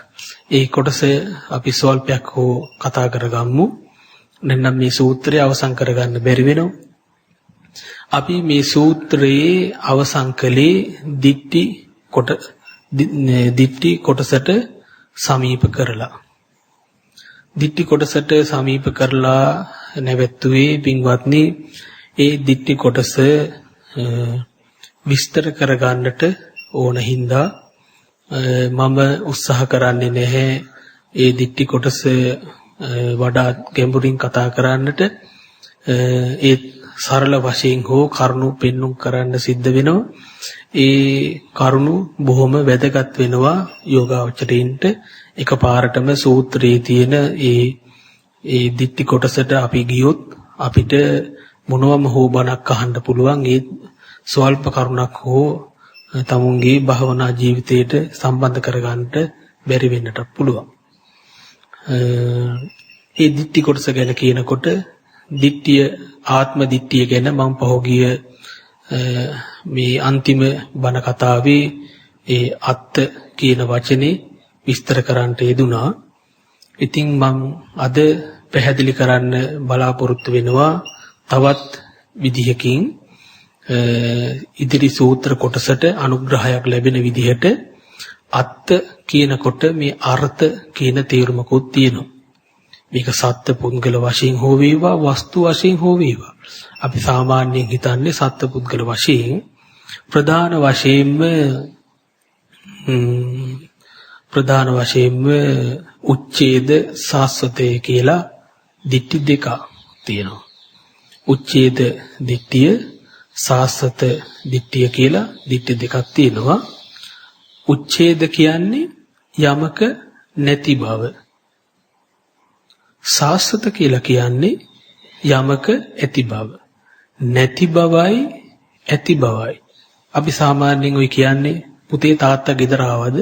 ඒ කොටස අපි ස්වල්පයක් හෝ කතා කරගමු. නැත්නම් මේ සූත්‍රය අවසන් කරගන්න බැරි වෙනවා. අපි මේ සූත්‍රයේ අවසන් කළේ දිට්ඨි කොටසට සමීප කරලා. දිට්ඨි කොටසට සමීප කරලා නැවැත්තුවේ පින්වත්නි ඒ දිට්ඨි කොටස විස්තර කරගන්නට ඕන හින්දා මම උත්සාහ කරන්නේ නැහැ ඒ දිට්ඨි කොටස වඩා ගැඹුරින් කතා කරන්නට. ඒ සරල වශයෙන් හෝ කරුණු පෙන්눔 කරන්න සිද්ධ වෙනවා. ඒ කරුණු බොහොම වැදගත් වෙනවා යෝගාවචරයින්ට. එකපාරටම සූත්‍රයේ තියෙන ඒ දිට්ඨි කොටසට අපි ගියොත් අපිට මොනවම හෝ බණක් අහන්න පුළුවන්. ඒ ස්වල්ප කරුණක් හෝ තමුන්ගේ භවනා ජීවිතයට සම්බන්ධ කරගන්නට බැරි වෙන්නට පුළුවන්. ඒ දිට්ඨි කොටස ගැන කියනකොට දිට්ඨිය ආත්ම දිට්ඨිය ගැන මම පහෝගිය මේ අන්තිම බණ කතාවේ ඒ අත්ත කියන වචනේ විස්තර කරන්නට යෙදුනා. ඉතින් මම අද පැහැදිලි කරන්න බලාපොරොත්තු වෙනවා තවත් විදිහකින් ඉදිරි සූත්‍ර කොටසට අනුග්‍රහයක් ලැබෙන විදිහට අත්ත කියනකොට මේ අර්ථ කියන තේරුමකුත් තියෙනවා. මේක සත්ත්ව පුද්ගල වශයෙන් හෝ වේවා වස්තු වශයෙන් හෝ වේවා. අපි සාමාන්‍යයෙන් හිතන්නේ සත්ත්ව පුද්ගල වශයෙන් ප්‍රධාන වශයෙන්ම උච්ඡේද සාස්වතය කියලා දිට්ඨි දෙක තියෙනවා. උච්ඡේද දිට්ඨිය සාස්වත දිට්ඨිය කියලා දිට්ඨි දෙකක් තියෙනවා. උච්ඡේද කියන්නේ යමක නැති බව. සාස්වත කියලා කියන්නේ යමක ඇති බව. නැති බවයි ඇති බවයි. අපි සාමාන්‍යයෙන් ඔය කියන්නේ පුතේ තාත්තා ගෙදර ආවද?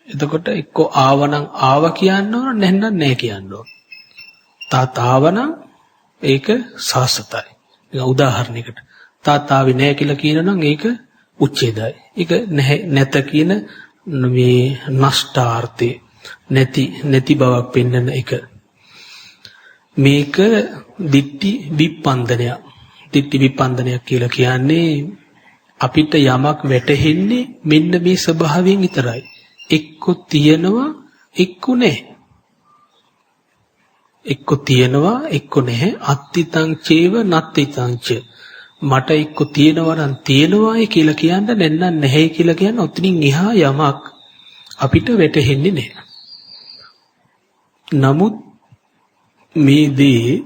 එතකොට එක්ක ආවනම් ආව කියන්න ඕන නැත්නම් නැහැ කියන්න ඕන. තාත්තා ආවනම් ඒක සාසතයි. ඒක උදාහරණයකට. තාත්තා ආවේ නැහැ කියලා කියනනම් ඒක උච්ඡේදයි. ඒක නැත කියන මේ නෂ්ටාර්ථේ නැති බවක් පෙන්වන එක. මේක දිට්ටි විප්පන්දනයක්. දිට්ටි විප්පන්දනයක් කියලා කියන්නේ අපිට යමක් වැටහෙන්නේ මෙන්න මේ ස්වභාවයෙන් විතරයි. එක්ක තියෙනවා එක්ක නැහැ. එක්ක තියෙනවා එක්ක නැහැ. අත්තිතං චේව නත්තිතං ච. මට එක්ක තියෙනවා නම් තියෙනවායි කියලා කියන්න නැත්නම් නැහැ කියලා කියන්න ඔතනින් එහා යමක් අපිට වැටහෙන්නේ නැහැ. නමුත් මේ දේ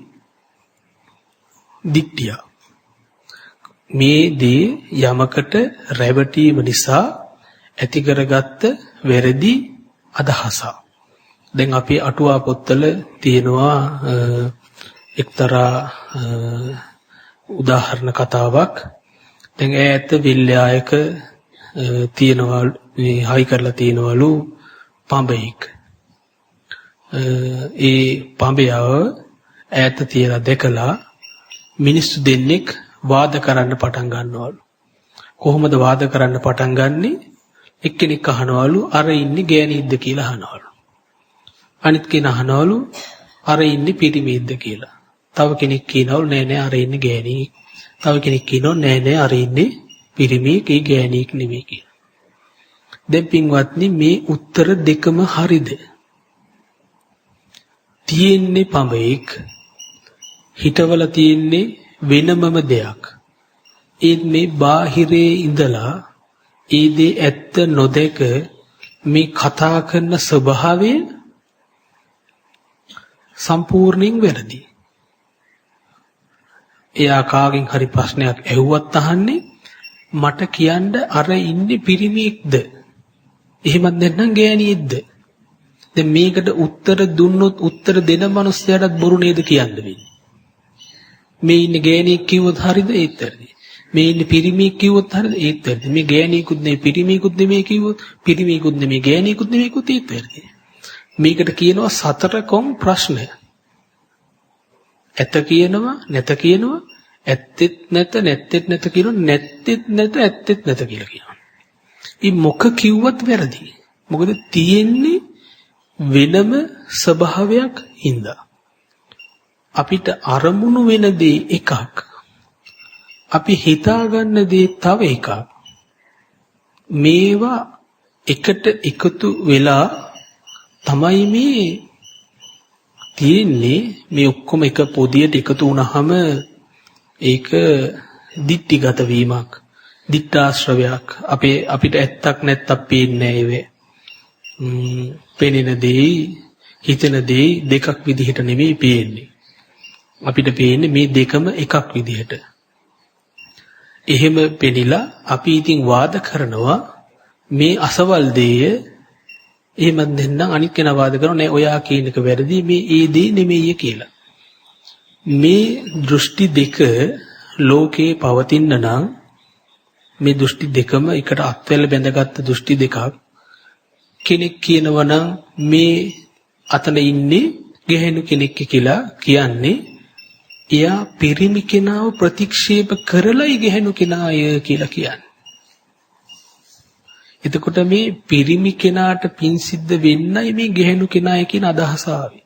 දිට්ඨිය. මේ දේ යමකට රැවටීම නිසා ඇති කරගත්ත වැරදි අදහසක්. දැන් අපි අටුවා පොත්වල තියෙනවා එක්තරා උදාහරණ කතාවක්. දැන් ඈත විල්යායක තියෙනවා මේ හයි කරලා තියෙනවලු පඹෙක්. ඒ පඹයව ඈත තියලා දැකලා මිනිස්සු දෙන්නෙක් වාද කරන්න පටන් ගන්නවලු. කොහොමද වාද කරන්න පටන් ගන්නෙ? එක්කෙනෙක් අහනවලු අර ඉන්නේ ගෑණිද්ද කියලා අහනවලු. අනිත් කෙනා අහනවලු අර ඉන්නේ පිරිමිද්ද කියලා. තව කෙනෙක් කියනවලු නෑ නෑ අර ඉන්නේ ගෑණියෙක්. තව කෙනෙක් කියනවා නෑ නෑ අර ඉන්නේ පිරිමියෙක්, ඒ ගෑණියෙක් නෙමෙයි කියලා. දැන් පින්වත්නි මේ උත්තර දෙකම හරිද? තියෙන්නේ පඹෙක්, හිතවල තියෙන්නේ වෙනමම දෙයක්. ඒත් මේ බාහිරේ ඉඳලා ඒ දේ ඇත්ත නොදැක මේ කතා කරන ස්වභාවය සම්පූර්ණයෙන් වැරදි. එයා කාගෙන් හරි ප්‍රශ්නයක් ඇහුවත් අහන්නේ මට කියන්න අර ඉන්නේ පිරිමියෙක්ද? එහෙමත් නැත්නම් ගෑණියෙක්ද? දැන් මේකට උත්තර දුන්නොත් උත්තර දෙන මනුස්සයාටත් බොරු නේද කියන්න වෙන්නේ. මේ ඉන්නේ ගෑණියෙක් කිව්වොත් හරිද? ඒත් වැරදි. මේ ඉන්නේ පිරිමියෙක් කිව්වොත් හරිද? ඒත් වැරදි. මේ ගෑණියෙකුත් නෙමෙයි පිරිමියෙකුත් නෙමෙයි කිව්වොත් පිරිමියෙකුත් නෙමෙයි ගෑණියෙකුත් නෙමෙයි කිව්වොත් ඒත් වැරදි. මේකට කියනවා සතරකොම් ප්‍රශ්නය. ඇත කියනවා නැත කියනවා ඇත්තෙත් නැත නැත්තෙත් නැත කියනවා නැත්තෙත් නැත ඇත්තෙත් නැත කියලා කියනවා. මේ මොක කිව්වත් වැරදි. මොකද තියෙන්නේ වෙනම ස්වභාවයක් හින්දා. අපිට අරමුණු වෙන දේ එකක්. අපි හිතාගන්න දේ තව එකක්. මේවා එකට එකතු වෙලා තමයි මේ තියෙන්නේ. මේ ඔක්කොම එක පොදියට එකතු වුණාම ඒක දිට්ඨිගත වීමක්, දිට්ඨාශ්‍රවයක්. අපිට ඇත්තක් නැත්තක් පේන්නේ නැහැ. පෙනෙන දේ, හිතෙන දේ දෙකක් විදිහට නෙමෙයි පේන්නේ. අපිට පේන්නේ මේ දෙකම එකක් විදිහට. එහෙම පෙනිලා අපි ඉතින් වාද කරනවා මේ අසවල් දේය. එහෙමත් නැත්නම් අනිත් කෙනා වාද කරනවා නෑ ඔයා කියන එක වැරදි, මේ ඒ දේ නෙමෙයි කියලා. මේ දෘෂ්ටි දෙක ලෝකේ පවතින නම් මේ දෘෂ්ටි දෙකම එකට අත්වැල බැඳගත්තු දෘෂ්ටි දෙකක්. කෙනෙක් කියනවා නම් මේ අතන ඉන්නේ ගැහෙණු කෙනෙක් කියලා කියන්නේ එයා පිරිමි කෙනාව ප්‍රතික්ෂේප කරලයි ගැහෙණු කෙනාය කියලා කියන්නේ. එතකොට මේ පිරිමි කෙනාට පින් සිද්ධ වෙන්නයි මේ ගැහෙණු කෙනාය කියන අදහස ආවේ.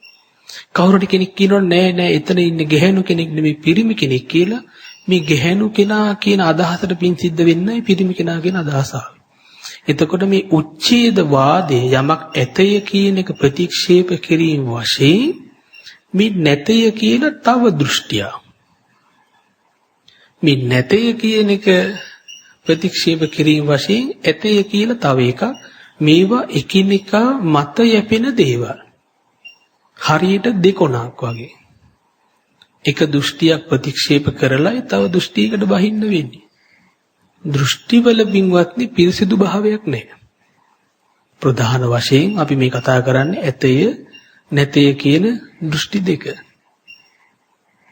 කවුරුද කෙනෙක් කියනවා නෑ නෑ එතන ඉන්නේ ගැහෙණු කෙනෙක් නෙමෙයි පිරිමි කෙනෙක් කියලා, මේ ගැහෙණු කෙනා කියන අදහසට පින් සිද්ධ වෙන්නයි පිරිමි කෙනා කියන අදහස ආවේ. එතකොට මේ උච්ඡේද වාදයේ යමක් ඇතය කියන එක ප්‍රතික්ෂේප කිරීම වශයෙන් මේ නැතය කියන තව දෘෂ්ටියක්. මේ නැතය කියන එක ප්‍රතික්ෂේප කිරීම වශයෙන් ඇතය කියලා තව එකක්. මේවා එකිනෙකා මත යැපෙන දේවල්. හරියට දෙකොණක් වගේ. එක දෘෂ්ටියක් ප්‍රතික්ෂේප කරලා තව දෘෂ්ටියකට බහින්න වෙන්නේ. දෘෂ්ටිවල බින්වත්නි පිරිසිදු භාවයක් නැහැ. ප්‍රධාන වශයෙන් අපි මේ කතා කරන්නේ ඇතය නැතය කියන දෘෂ්ටි දෙක.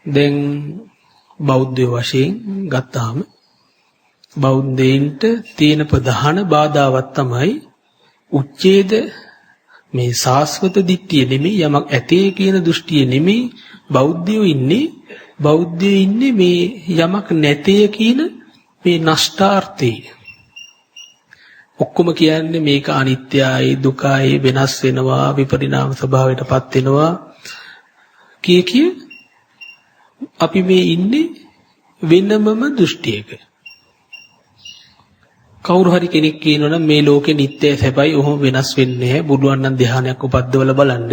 දැන් බෞද්ධ වශයෙන් ගත්තාම බෞද්ධයින්ට තියෙන ප්‍රධාන බාධාවක් තමයි උච්ඡේද මේ සාස්වත දිට්ඨිය නෙමෙයි යමක් ඇතේ කියන දෘෂ්ටිය නෙමෙයි බෞද්ධයෝ ඉන්නේ මේ යමක් නැතේ කියන මේ නෂ්ටාර්ථය. ඔක්කොම කියන්නේ මේක අනිත්‍යයි දුකයි වෙනස් වෙනවා විපරිණාම ස්වභාවයටපත් වෙනවා කිය අපි මේ ඉන්නේ වෙනමම දෘෂ්ටියක. කවුරු හරි කෙනෙක් කියනවනම් මේ ලෝකේ නිට්ටය සැපයි ඔහොම වෙනස් වෙන්නේ නැහැ. බුදුන් නම් ධ්‍යානයක් උපද්දවල බලන්න.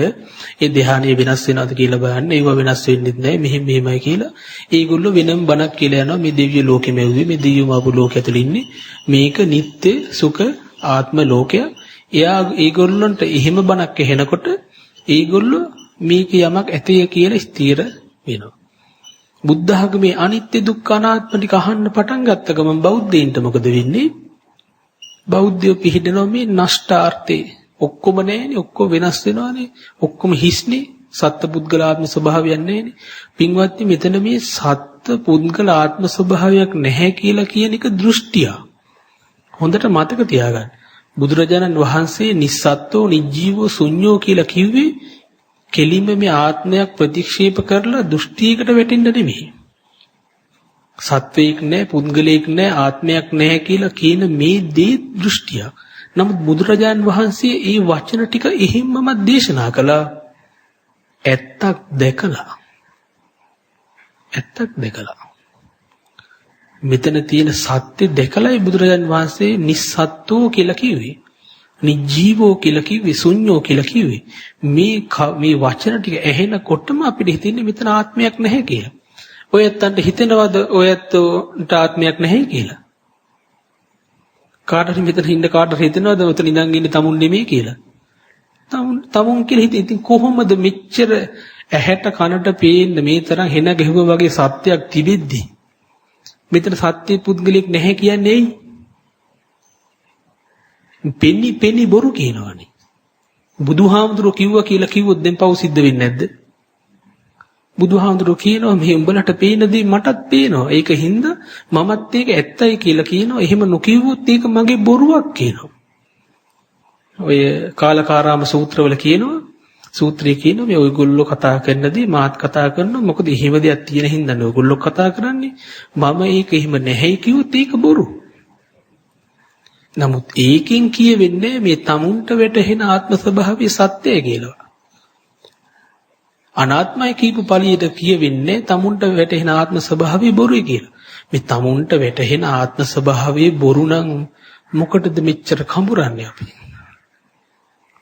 ඒ ධ්‍යානය වෙනස් වෙනවද කියලා බලන්න. ඒව වෙනස් වෙන්නේ නැහැ. මෙහෙමයි කියලා. ඒගොල්ලෝ වෙනම බණක් කියලා යනවා. මේ දිව්‍ය ලෝකෙම ඇවිල්ලා මේ දිව්‍ය මාපු ලෝකෙ ඇතුළේ ඉන්නේ. මේක නිට්ටය සුඛ ආත්ම ලෝකය. ඒගොල්ලන්ට එහෙම බණක් ඇහෙනකොට ඒගොල්ලෝ මේක යමක් ඇතේ කියලා ස්ථිර වෙනවා. බුද්ධ ආගමේ අනිත්‍ය දුක්ඛ අනාත්ම ටික අහන්න පටන් ගත්ත ගමන් බෞද්ධයින්ට මොකද වෙන්නේ? බෞද්ධයෝ පිළිදෙනවා මේ නෂ්ටාර්ථේ. ඔක්කොම නැහැනේ, ඔක්කොම වෙනස් වෙනවානේ, ඔක්කොම හිස්නේ, සත්ත්ව පුද්ගල ආත්ම ස්වභාවයක් නැහැනේ. පින්වත්නි මෙතන මේ සත්ත්ව පුද්ගල ආත්ම ස්වභාවයක් නැහැ කියලා කියන එක දෘෂ්ටිය. හොඳට මතක තියාගන්න. බුදුරජාණන් වහන්සේ නිස්සත්ත්වෝ නිජීවෝ ශුන්‍යෝ කියලා කිව්වේ කෙලින්ම මේ ආත්මයක් ප්‍රතික්ෂේප කරලා දෘෂ්ටියකට වැටෙන්න නෙමෙයි. සත්වයක් නැහැ, පුද්ගලයෙක් නැහැ, ආත්මයක් නැහැ කියලා කියන මේ දේ දෘෂ්ටිය. නමුත් බුදුරජාන් වහන්සේ මේ වචන ටික එහෙම්මම දේශනා කළා. ඇත්තක් දැකලා. මෙතන තියෙන සත්‍ය දැකලායි බුදුරජාන් වහන්සේ නිස්සත්ත්වෝ කියලා කිව්වේ. නිජීවෝ කියලා කිව්වේ, ශුන්‍යෝ කියලා කිව්වේ. මේ වචන ටික ඇහෙනකොටම අපිට හිතෙන්නේ මෙතන ආත්මයක් නැහැ කියලා. ඔයත්තන්ට හිතෙනවද ඔයත්තන්ට ආත්මයක් නැහැ කියලා? කාටද මෙතන හින්න කාටද හිතෙනවද ඔතන ඉඳන් ඉන්නේ තමුන් නෙමෙයි කියලා? තමුන් කියලා හිතේ. ඉතින් කොහොමද මෙච්චර ඇහැට කනට පේන්න මේ තරම් හෙන ගැහුවා වගේ සත්‍යයක් තිබෙද්දි මෙතන සත්‍ය පුද්ගලෙක් නැහැ කියන්නේ ඇයි? පෙනි බොරු කියනවනේ. බුදුහාමුදුරුවෝ කිව්වා කියලා කිව්වොත් දැන් පව් සිද්ධ වෙන්නේ නැද්ද? බුදුහාමුදුරුවෝ කියනවා මේ උඹලට පේන දේ මටත් පේනවා. ඒක හින්දා මමත් ඒක ඇත්තයි කියලා කියනවා. එහෙම නොකියුවොත් ඒක මගේ බොරුවක් කියනවා. ඔය කාලකාරාම සූත්‍රවල කියනවා, සූත්‍රයේ කියනවා මේ ඔයගොල්ලෝ කතා කරනදී මාත් කතා කරනවා. මොකද එහෙම දෙයක් තියෙන හින්දා නේ ඔයගොල්ලෝ කතා කරන්නේ. මම ඒක එහෙම නැහැයි කිව්වොත් ඒක බොරු. නමුත් ඒකෙන් කියවෙන්නේ මේ තමුන්ට වැටහෙන ආත්ම ස්වභාවයේ සත්‍යය කියලා. අනාත්මයි කියපු පළියට කියවෙන්නේ තමුන්ට වැටහෙන ආත්ම ස්වභාවය බොරුයි කියලා. මේ තමුන්ට වැටහෙන ආත්ම ස්වභාවයේ බොරු නම් මොකටද මෙච්චර කඹරන්නේ අපි?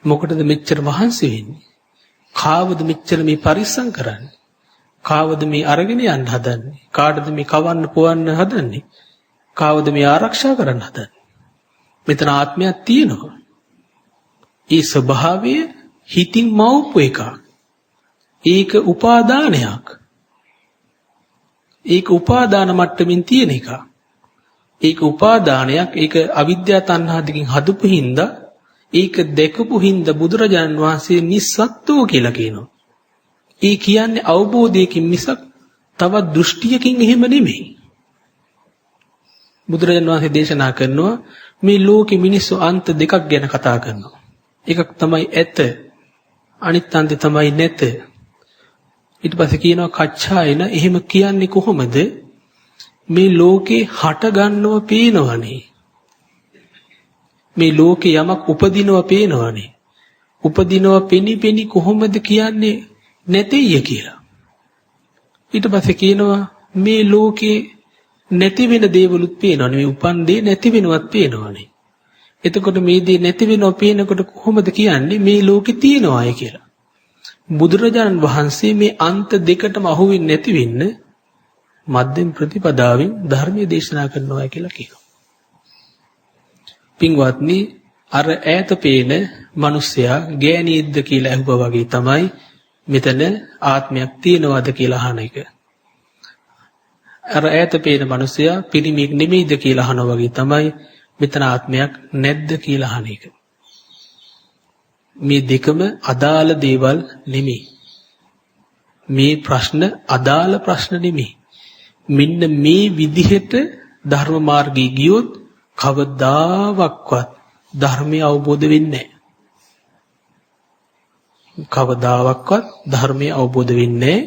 මොකටද මෙච්චර වහන්සි වෙන්නේ? කාවද මෙච්චර මේ පරිස්සම් කරන්නේ? කාවද මේ අරගෙන යන්න හදන්නේ? කාටද මේ කවන්න පොවන්න හදන්නේ? කාවද මේ ආරක්ෂා කරන්න හදන්නේ? මෙතන ආත්මයක් තියෙනවා. ඒ ස්වභාවය හිතින් මවපු එකක්. ඒක උපාදානයක්. ඒක උපාදාන මට්ටමින් තියෙන එක. ඒක උපාදානයක්. ඒක අවිද්‍යා තණ්හා දෙකෙන් හදපු හින්දා ඒක දැකපු හින්දා බුදුරජාණන් වහන්සේ නිස්සත්ත්වෝ කියලා කියනවා. ඒ කියන්නේ අවබෝධයකින් මිසක් තවත් දෘෂ්ටියකින් එහෙම නෙමෙයි. බුදුරජාණන් වහන්සේ දේශනා කරනවා මේ ලෝකෙ මිනිස්සු අන්ත දෙකක් ගැන කතා කරනවා. එකක් තමයි ඇත, අනිත් අන්තය තමයි නැත. ඊට පස්සේ කියනවා කච්චායන. එහෙම කියන්නේ කොහොමද? මේ ලෝකේ හට ගන්නව පේනවනේ. මේ ලෝකේ යමක් උපදිනව පේනවනේ. උපදිනව පෙනි කොහොමද කියන්නේ නැතෙය කියලා. ඊට පස්සේ කියනවා මේ ලෝකේ නැති වෙන දේවලුත් පේනවනේ. මේ උපන් දේ නැති වෙනවත් පේනවනේ. එතකොට මේ දේ නැති වෙනව පේනකොට කොහොමද කියන්නේ මේ ලෝකේ තියෙනවායි කියලා? බුදුරජාණන් වහන්සේ මේ අන්ත දෙකටම අහු වෙන්නේ නැති වෙන්න මධ්‍යම ප්‍රතිපදාවෙන් ධර්මයේ දේශනා කරනවා කියලා කියනවා. පින්වත්නි, අර ඈත පේන මිනිසයා ගෑණියෙක්ද කියලා අහුවා වගේ තමයි මෙතන ආත්මයක් තියෙනවද කියලා අහන එක. අර ඈත පේන මිනිසයා පිරිමියෙක් නෙමෙයිද කියලා අහනවා වගේ තමයි මෙතන ආත්මයක් නැද්ද කියලා අහන එක. මේ දෙකම අදාළ දේවල් නෙමෙයි. මේ ප්‍රශ්න අදාළ ප්‍රශ්න නෙමෙයි. මෙන්න මේ විදිහට ධර්ම මාර්ගයේ ගියොත් කවදාවත් ධර්මය අවබෝධ වෙන්නේ නැහැ. කවදාවත් ධර්මය අවබෝධ වෙන්නේ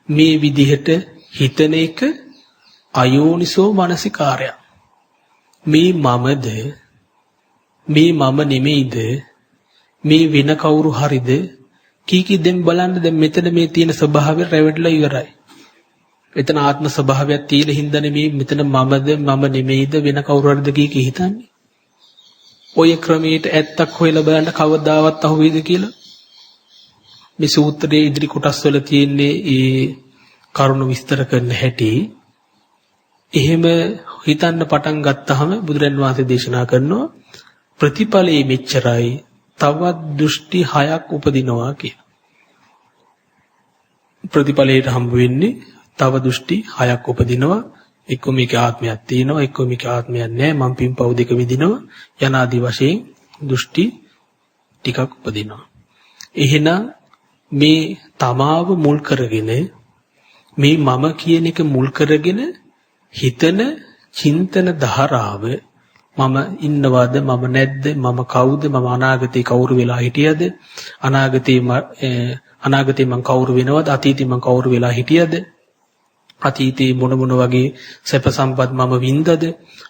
මේ විදිහට හිතන එක අයෝනිසෝ මනසිකාරය. මේ මමද මේ මම නෙමෙයිද මේ වෙන කවුරු හරිද කී දෙම් බලන්න දැන් මෙතන මේ තියෙන ස්වභාවය රැවටිලා ඉවරයි. එතන ආත්ම ස්වභාවයක් තියෙන හින්දානේ මේ මෙතන මමද මම නෙමෙයිද වෙන කවුරු හරිද කී හිතන්නේ. ඔය ක්‍රමයට ඇත්තක් හොයලා බලන්න කවදාවත් අහුවේද කියලා. මේ සූත්‍රයේ ඉදිරි කොටස් වල තියෙන්නේ ඒ කරුණ විස්තර කරන හැටි. එහෙම හිතන්න පටන් ගත්තාම බුදුරන් වහන්සේ දේශනා කරනවා ප්‍රතිඵලයේ මෙච්චරයි තවත් දෘෂ්ටි 6ක් උපදිනවා කියලා. ප්‍රතිඵලයට හම්බ වෙන්නේ තව දෘෂ්ටි 6ක් උපදිනවා. එක්ක මේක ආත්මයක් තියෙනවා, එක්ක මේක ආත්මයක් නැහැ, මම පින්පව් දෙක විදිනවා යන ආදි වශයෙන් දෘෂ්ටි ටිකක් උපදිනවා. එහෙනම් මේ තමාව මුල් කරගෙන මේ මම කියන එක මුල් කරගෙන හිතන චින්තන ධාරාව මම ඉන්නවද මම නැද්ද මම කවුද මම අනාගතේ කවුරු වෙලා හිටියද අනාගතේ මම කවුරු වෙනවද අතීතේ මම කවුරු වෙලා හිටියද අතීතේ මොන වගේ සැප සම්පත් මම වින්දද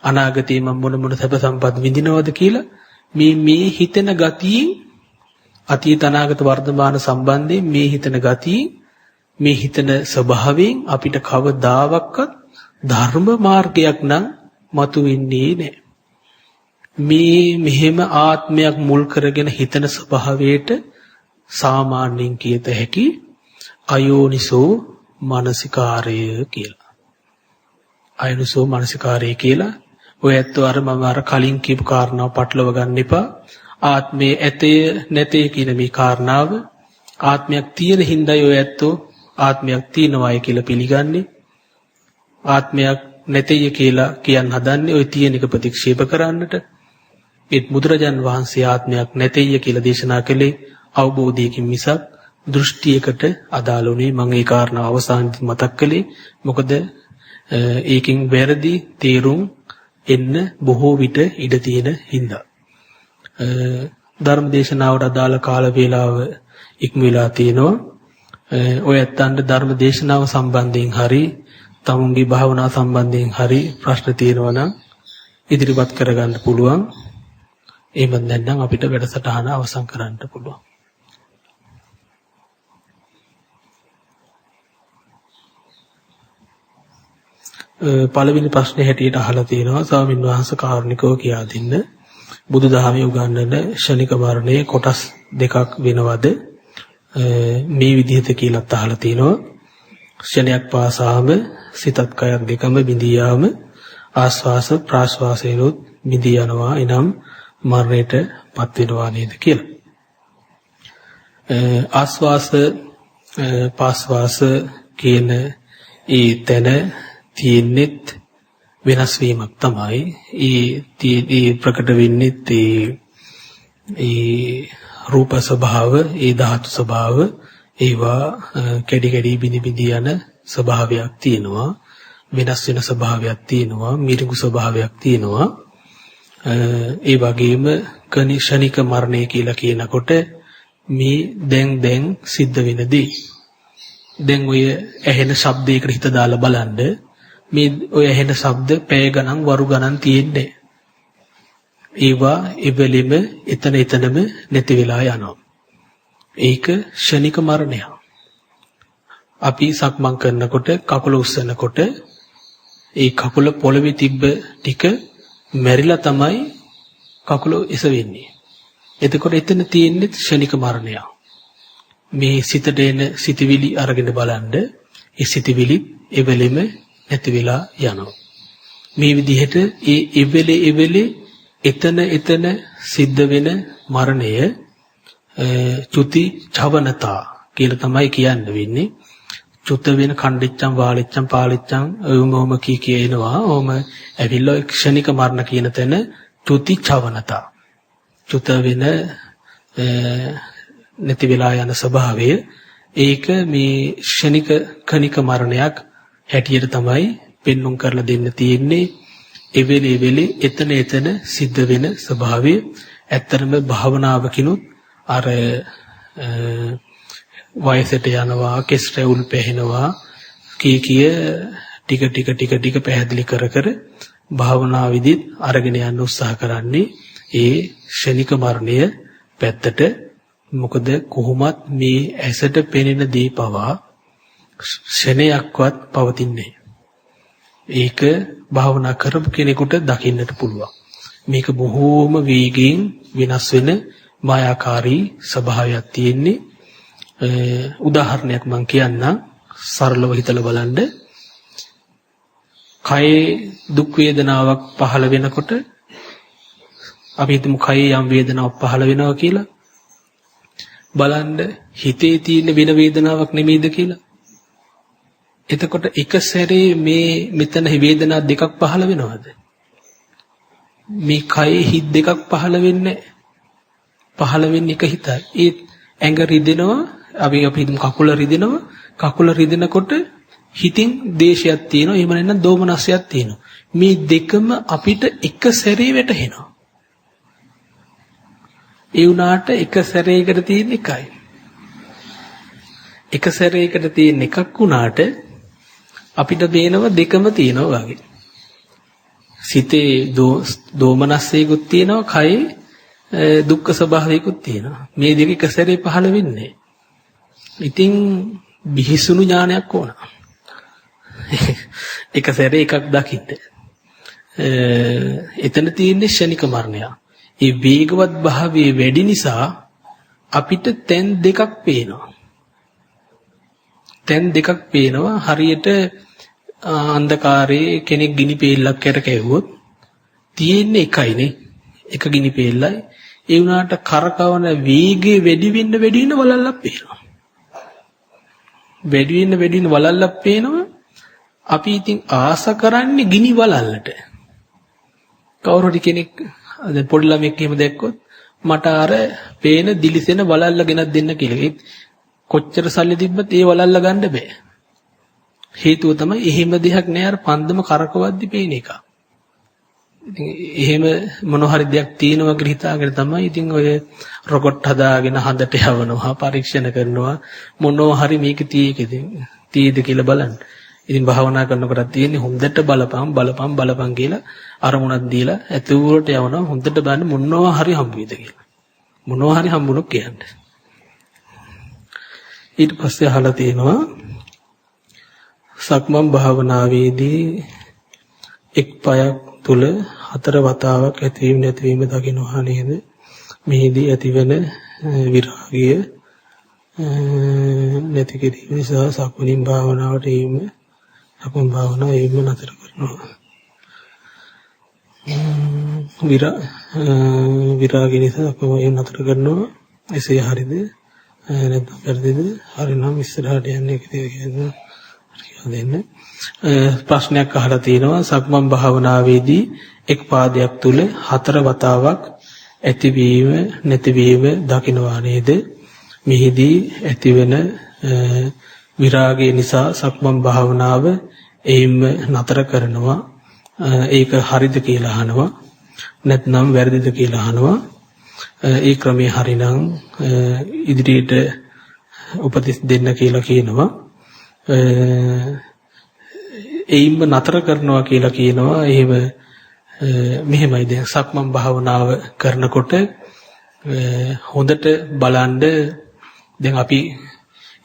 අනාගතේ මම මොන සැප සම්පත් විඳිනවද කියලා මේ හිතන ගතියෙන් අතීත අනාගත වර්තමාන සම්බන්ධයෙන් මේ හිතන ගතියෙන් මේ හිතන ස්වභාවයෙන් අපිට කවදාවත් ධර්ම මාර්ගයක් නම් මතුවෙන්නේ නැහැ. මේ මෙහෙම ආත්මයක් මුල් කරගෙන හිතන ස්වභාවයට සාමාන්‍යයෙන් කියත හැකි අයෝනිසෝ මනසිකාරය කියලා. අයෝනිසෝ මනසිකාරය කියලා ඔය ඇත්තෝ අර මම අර කලින් කියපු කාරණාව පටලව ගන්න එපා. ආත්මයේ ඇතේ නැතේ කියන මේ කාරණාව ආත්මයක් තියෙන හින්දායි ඔය ඇත්තෝ ආත්මයක් තියෙනවායි කියලා පිළිගන්නේ. ආත්මයක් නැතේ කියලා කියන්න හදන්නේ ඔය තියෙන එක ප්‍රතික්ෂේප කරන්නට. ඒත් බුදුරජාන් වහන්සේ ආත්මයක් නැතේ කියලා දේශනා කළේ අවබෝධයකින් මිසක් දෘෂ්ටියකට අදාළුනේ. මම ඒ කාරණාව අවසානයේ මතක් කළේ මොකද ඒකෙන් වැරදි තේරුම් එන්න බොහෝ විට ඉඩ තියෙන හින්දා. ධර්ම දේශනාවට අදාළ කාල වේලාව ඉක්ම වෙලා තියෙනවා. ඔය ඇත්තන්ට ධර්ම දේශනාව සම්බන්ධයෙන් හරි තමුන්ගේ භාවනා සම්බන්ධයෙන් හරි ප්‍රශ්න තියෙනවා නම් ඉදිරිපත් කරගන්න පුළුවන්. එහෙම නැත්නම් අපිට වැඩසටහන අවසන් කරන්න පුළුවන්. පළවෙනි ප්‍රශ්නේ හැටියට අහලා තියෙනවා ස්වාමීන් වහන්සේ කාරුණිකව කියා දෙන්න. බුදුදහමේ උගන්වන ශනික මරණයේ කොටස් දෙකක් වෙනවද? මේ විදිහට කියලාත් අහලා තියෙනවා. ශනියක් පාසාම සිතත් කයත් දෙකම බිඳී යාම ආස්වාස ප්‍රාස්වාසයනොත් බිඳී යනවා. එනම් මරණයට පත් වෙනවා නේද කියලා. ආස්වාස පාස්වාස කියන ඒ තැන තියෙන්නේත් වෙනස් වීමක් තමයි. ඒ ප්‍රකට වෙන්නේ ඒ රූප ස්වභාව, ඒ ධාතු ස්වභාව, ඒවා කැඩි කැඩි බිනි බිනි යන ස්වභාවයක් තියෙනවා. වෙනස් වෙන ස්වභාවයක් තියෙනවා. මිරිඟු ස්වභාවයක් තියෙනවා. ඒ වගේම ක්ෂණික මරණය කියලා කියනකොට මේ දැන් සිද්ධ වෙන දේ. දැන් ඔය ඇහෙන ශබ්දයකට හිත දාලා බලන්න මේ ඔය ඇහෙන ශබ්ද පැය ගණන් වරු ගණන් තියෙන්නේ. ඒවා ඉබලෙම එතනම නැති වෙලා යනවා. ඒක ක්ෂණික මරණය. අපි සක්මන් කරනකොට කකුල උස්සනකොට ඒ කකුල පොළවේ තිබ්බ ටික මැරිලා තමයි කකුල එසවෙන්නේ. එතකොට එතන තියෙන්නේ ක්ෂණික මරණය. මේ සිතට එන සිතවිලි අරගෙන බලන්න ඒ සිතවිලි එවෙලෙම නැති වෙලා යනවා. මේ විදිහට ඒ එවෙලේ එතන සිද්ධ වෙන මරණය චුති චවනතා කියලා තමයි කියන්න වෙන්නේ. චුත වෙන කණ්ඩිච්චම් වාලිච්චම් පාලිච්චම් ඔයම කියනවා. ඕම ඇවිල්ලා ක්ෂණික මරණ කියන තැන චුති චවනතා. චුත වෙන නැති වෙලා යන ස්වභාවය ඒක මේ ක්ෂණික කණික මරණයක් හැටියට තමයි පෙන්눔 කරලා දෙන්න තියෙන්නේ එවෙලේ එතන සිද්ධ වෙන ස්වභාවය. ඇත්තටම භාවනාවකිනුත් අර වයසට යනවා, කෙස් රැවුල් පැහෙනවා, කී ටික පැහැදිලි කර භාවනා විදිහට අරගෙන යන්න උත්සාහ කරන්නේ ඒ ක්ෂණික මරණය පැත්තට. මොකද කොහොමත් මේ ඇසට පෙනෙන දේ පවා ක්ෂණයක්වත් පවතින්නේ. ඒක භාවනා කරපු කෙනෙකුට දකින්නට පුළුවන්. මේක බොහෝම වේගයෙන් වෙනස් වෙන මායාකාරී ස්වභාවයක් තියෙන්නේ. උදාහරණයක් මම කියන්නම්, සරලව හිතලා බලන්න. කයේ දුක් වේදනාවක් පහළ වෙනකොට අපි හිතමු කයේ යම් වේදනාවක් පහළ වෙනවා කියලා. බලන්න හිතේ තියෙන වෙන වේදනාවක් නෙමෙයිද කියලා. එතකොට එක සැරේ මෙතන වේදනා දෙකක් පහළ වෙනවද? මේ කයේ හිත දෙකක් පහළ වෙන්නේ එක හිතයි. ඒ ඇඟ රිදෙනවා, අපි හිතමු කකුල රිදෙනවා. කකුල රිදෙනකොට හිතින් දේශයක් තියෙනවා, එහෙම නැත්නම් දෝමනස්යක් තියෙනවා. මේ දෙකම අපිට එක සැරේ වැටහෙනවා. ඒ උනාට එක සැරේකට තියෙන එකයි. එක සැරේකට තියෙන එකක් උනාට අපිට පේනවා දෙකම තියෙනවා වගේ. සිතේ දෝමනස්සයකුත් තියෙනවා, කයේ දුක්ඛ ස්වභාවයකුත් තියෙනවා. මේ දෙක එක සැරේ පහළ වෙන්නේ. ඉතින් බිහිසුණු ඥානයක් ඕන. එක සැරේ එකක් දකින්න. එතන තියෙන්නේ ක්ෂණික මරණය. ඒ වේගවත් භාවයේ වැඩි නිසා අපිට තැන් දෙකක් පේනවා. තැන් දෙකක් පේනවා. හරියට අන්ධකාරයේ කෙනෙක් ගිනි පෙල්ලක් යට කැවුවොත් තියෙන්නේ එකයිනේ. එක ගිනි පෙල්ලයි. ඒ වුණාට කරකවන වේගය වැඩි වෙන්න වලල්ලක් පේනවා. වැඩි වෙන්න වලල්ලක් පේනවා. අපි ඉතින් ආස කරන්නේ ගිනි වලල්ලට. කවුරු හරි කෙනෙක් දැන් පොඩි ළමෙක් එහෙම දැක්කොත් මට අර පේන දිලිසෙන වලල්ල ගෙනත් දෙන්න කියලා. කොච්චර සල්ලි තිබ්බත් ඒ වලල්ල ගන්න බෑ. හේතුව තමයි එහෙම දෙයක් නෑ, අර පන්දම කරකවද්දි පේන එක. ඉතින් එහෙම මොන හරි දෙයක් තියෙනවා කියලා හිතාගෙන තමයි ඉතින් ඔය රොකට් හදාගෙන හදට යවනවා, පරීක්ෂණ කරනවා, මොනවා හරි මේක තියෙද කියලා බලන්න. ඉතින් භාවනා කරනකොට තියෙන්නේ හොඳට බලපං කියලා අරමුණක් දීලා ඇතුළට යවනවා. හොඳට බලන්න මොනවා හරි හම්බ වෙයිද කියලා. මොනවා හරි හම්බුනොත් කියන්නේ. ඊට පස්සේ අහලා තියෙනවා සක්මන් භාවනාවේදී එක් පායක් තුල 4 වතාවක් ඇතිවීම නැතිවීම දකින්නවා නේද? මෙහිදී ඇතිවන විරාගය නැති කිරීම නිසා සක්මන් භාවනාවට සක්මන් භාවනාව නතර කරනවා. විරාගය නිසා සක්මන් නතර කරනවා. එසේ හරියද? නැත්නම් වැරදිද? හරිනම් ඉස්සරහට යන්නේ කියලා දෙන්න. ප්‍රශ්නයක් අහලා තියෙනවා. සක්මන් භාවනාවේදී එක් පාදයක් තුල 4 වතාවක් ඇතිවීම නැතිවීම දකින්නවා නේද? මෙහිදී ඇතිවන විරාගය නිසා සක්මන් භාවනාව එයින්ම නතර කරනවා. ඒක හරිද කියලා අහනවා. නැත්නම් වැරදිද කියලා අහනවා. ඒ ක්‍රමයේ හරිනම් ඉදිරියට උපදෙස් දෙන්න කියලා කියනවා. එයින්ම නතර කරනවා කියලා කියනවා. එහෙම මෙහෙමයි දැන් සක්මන් භාවනාව කරනකොට හොඳට බලන්න. දැන් අපි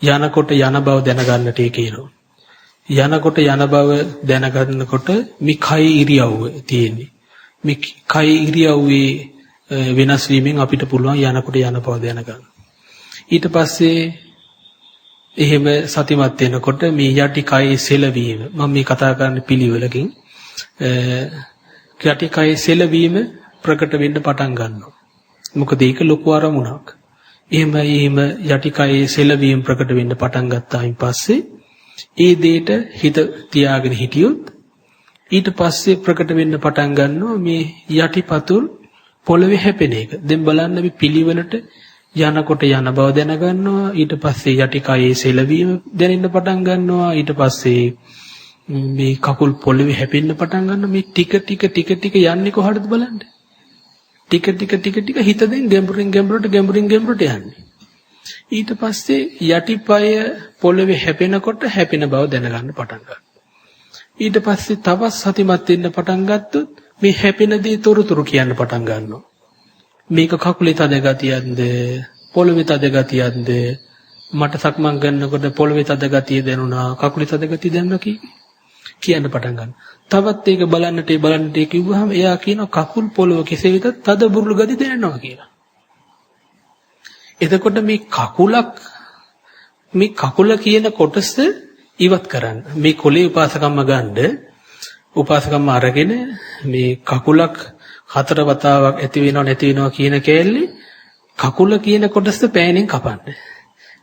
යනකොට යන බව දැනගන්නට කියනවා. යනකොට යන බව දැනගන්නකොට මේ කය ඉරියව්ව තියෙන්නේ. මේ කය ඉරියව්වේ වෙනස් වීමෙන් අපිට පුළුවන් යනකොට යන බව දැනගන්න. ඊට පස්සේ එහෙම සතිමත් වෙනකොට මේ යටි කයේ සෙලවීම, මම මේ කතා කරන්නේ පිළිවෙලකින්, යටි කයේ සෙලවීම ප්‍රකට වෙන්න පටන් ගන්නවා. මොකද ඒක ලොකු අරමුණක්. එහෙම යටි කයේ සෙලවීම ප්‍රකට වෙන්න පටන් ගත්තායින් පස්සේ ඒ දෙයට හිත තියාගෙන හිටියොත් ඊට පස්සේ ප්‍රකට වෙන්න පටන් ගන්නවා මේ යටිපතුල් පොළවේ හැපෙන එක. දැන් බලන්න අපි පිළිවෙලට යනකොට යන බව දැනගන්නවා. ඊට පස්සේ යටි කයේ සෙලවීම දැනෙන්න පටන් ගන්නවා. ඊට පස්සේ මේ කකුල් පොළවේ හැපෙන්න පටන් ගන්න මේ ටික යන්නේ කොහටද බලන්න. ටික හිත දැන් ගැඹුරින් යන්නේ. ඊට පස්සේ යටිපය පොළවේ හැපෙනකොට හැපෙන බව දැනගන්න පටන් ගන්නවා. ඊට පස්සේ තවත් සතිමත් වෙන්න පටන් ගත්තොත් මේ හැපෙන දේ තොරතුරු කියන්න පටන් ගන්නවා. මේක කකුලේ තද ගතියක්ද පොළවේ තද ගතියක්ද මට සක්මන් කරනකොට පොළවේ තද ගතිය දැනුණා කකුලේ තද ගතිය දැනුණා කියන්න පටන් ගන්නවා. තවත් ඒක බලන්නට කිව්වහම එයා කියනවා කකුල් පොළව කෙසේ වෙතත් තද බුරුළු ගතිය දැනෙනවා කියලා. එතකොට මේ කකුල කියන කොටස ඉවත් කරන්න. මේ කොලේ උපාසකම්ම අරගෙන මේ කකුලක් 4 වතාවක් ඇති වෙනව නැති වෙනව කියන කෑල්ලේ කකුල කියන කොටස පෑනෙන් කපන්න.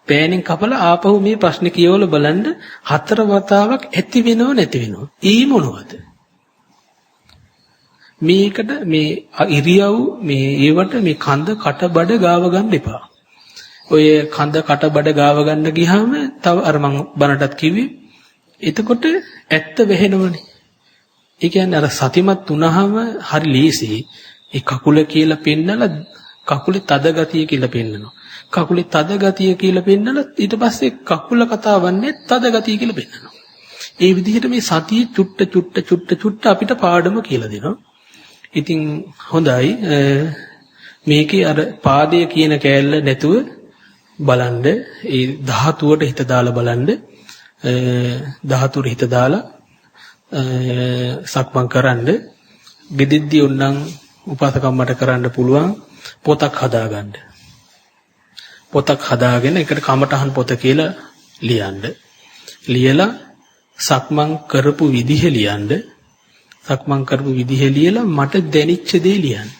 පෑනෙන් කපලා ආපහු මේ ප්‍රශ්නේ කියවලා බලන්න 4 වතාවක් ඇති වෙනව නැති වෙනව. ඊ මොනවද? මේකට මේ ඉරියව් මේ ඒවට මේ කඳ කට බඩ ගාව ගන්න එපා. ඔය කඳ කට බඩ ගාව ගන්න ගියාම තව අර මං බනටත් කිව්වේ එතකොට ඇත්ත වැහෙනවනේ. ඒ කියන්නේ අර සතිමත් වුණාම හරි ලීසි. ඒ කකුල කියලා පෙන්නලා කකුලේ තද ගතිය කියලා පෙන්නනවා. කකුලේ තද ගතිය කියලා පෙන්නලා ඊට පස්සේ කකුල කතාවන්නේ තද ගතිය කියලා පෙන්නනවා. ඒ විදිහට මේ සතිය චුට්ට අපිට පාඩම කියලා දෙනවා. ඉතින් හොඳයි මේකේ අර පාදයේ කියන කෑල්ල නැතුව බලන්න ඒ ධාතුවට හිත දාලා බලන්න ධාතුවට හිත දාලා සක්මන් කරන්න ගෙදෙද්දී උන්නම් උපාසකම්මට කරන්න පුළුවන් පොතක් හදාගන්න. පොතක් හදාගෙන ඒකට කමටහන් පොත කියලා ලියන්න. ලියලා සක්මන් කරපු විදිහ ලියන්න. සක්මන් කරපු විදිහ ලියලා මට දැනෙච්ච දේ ලියන්න.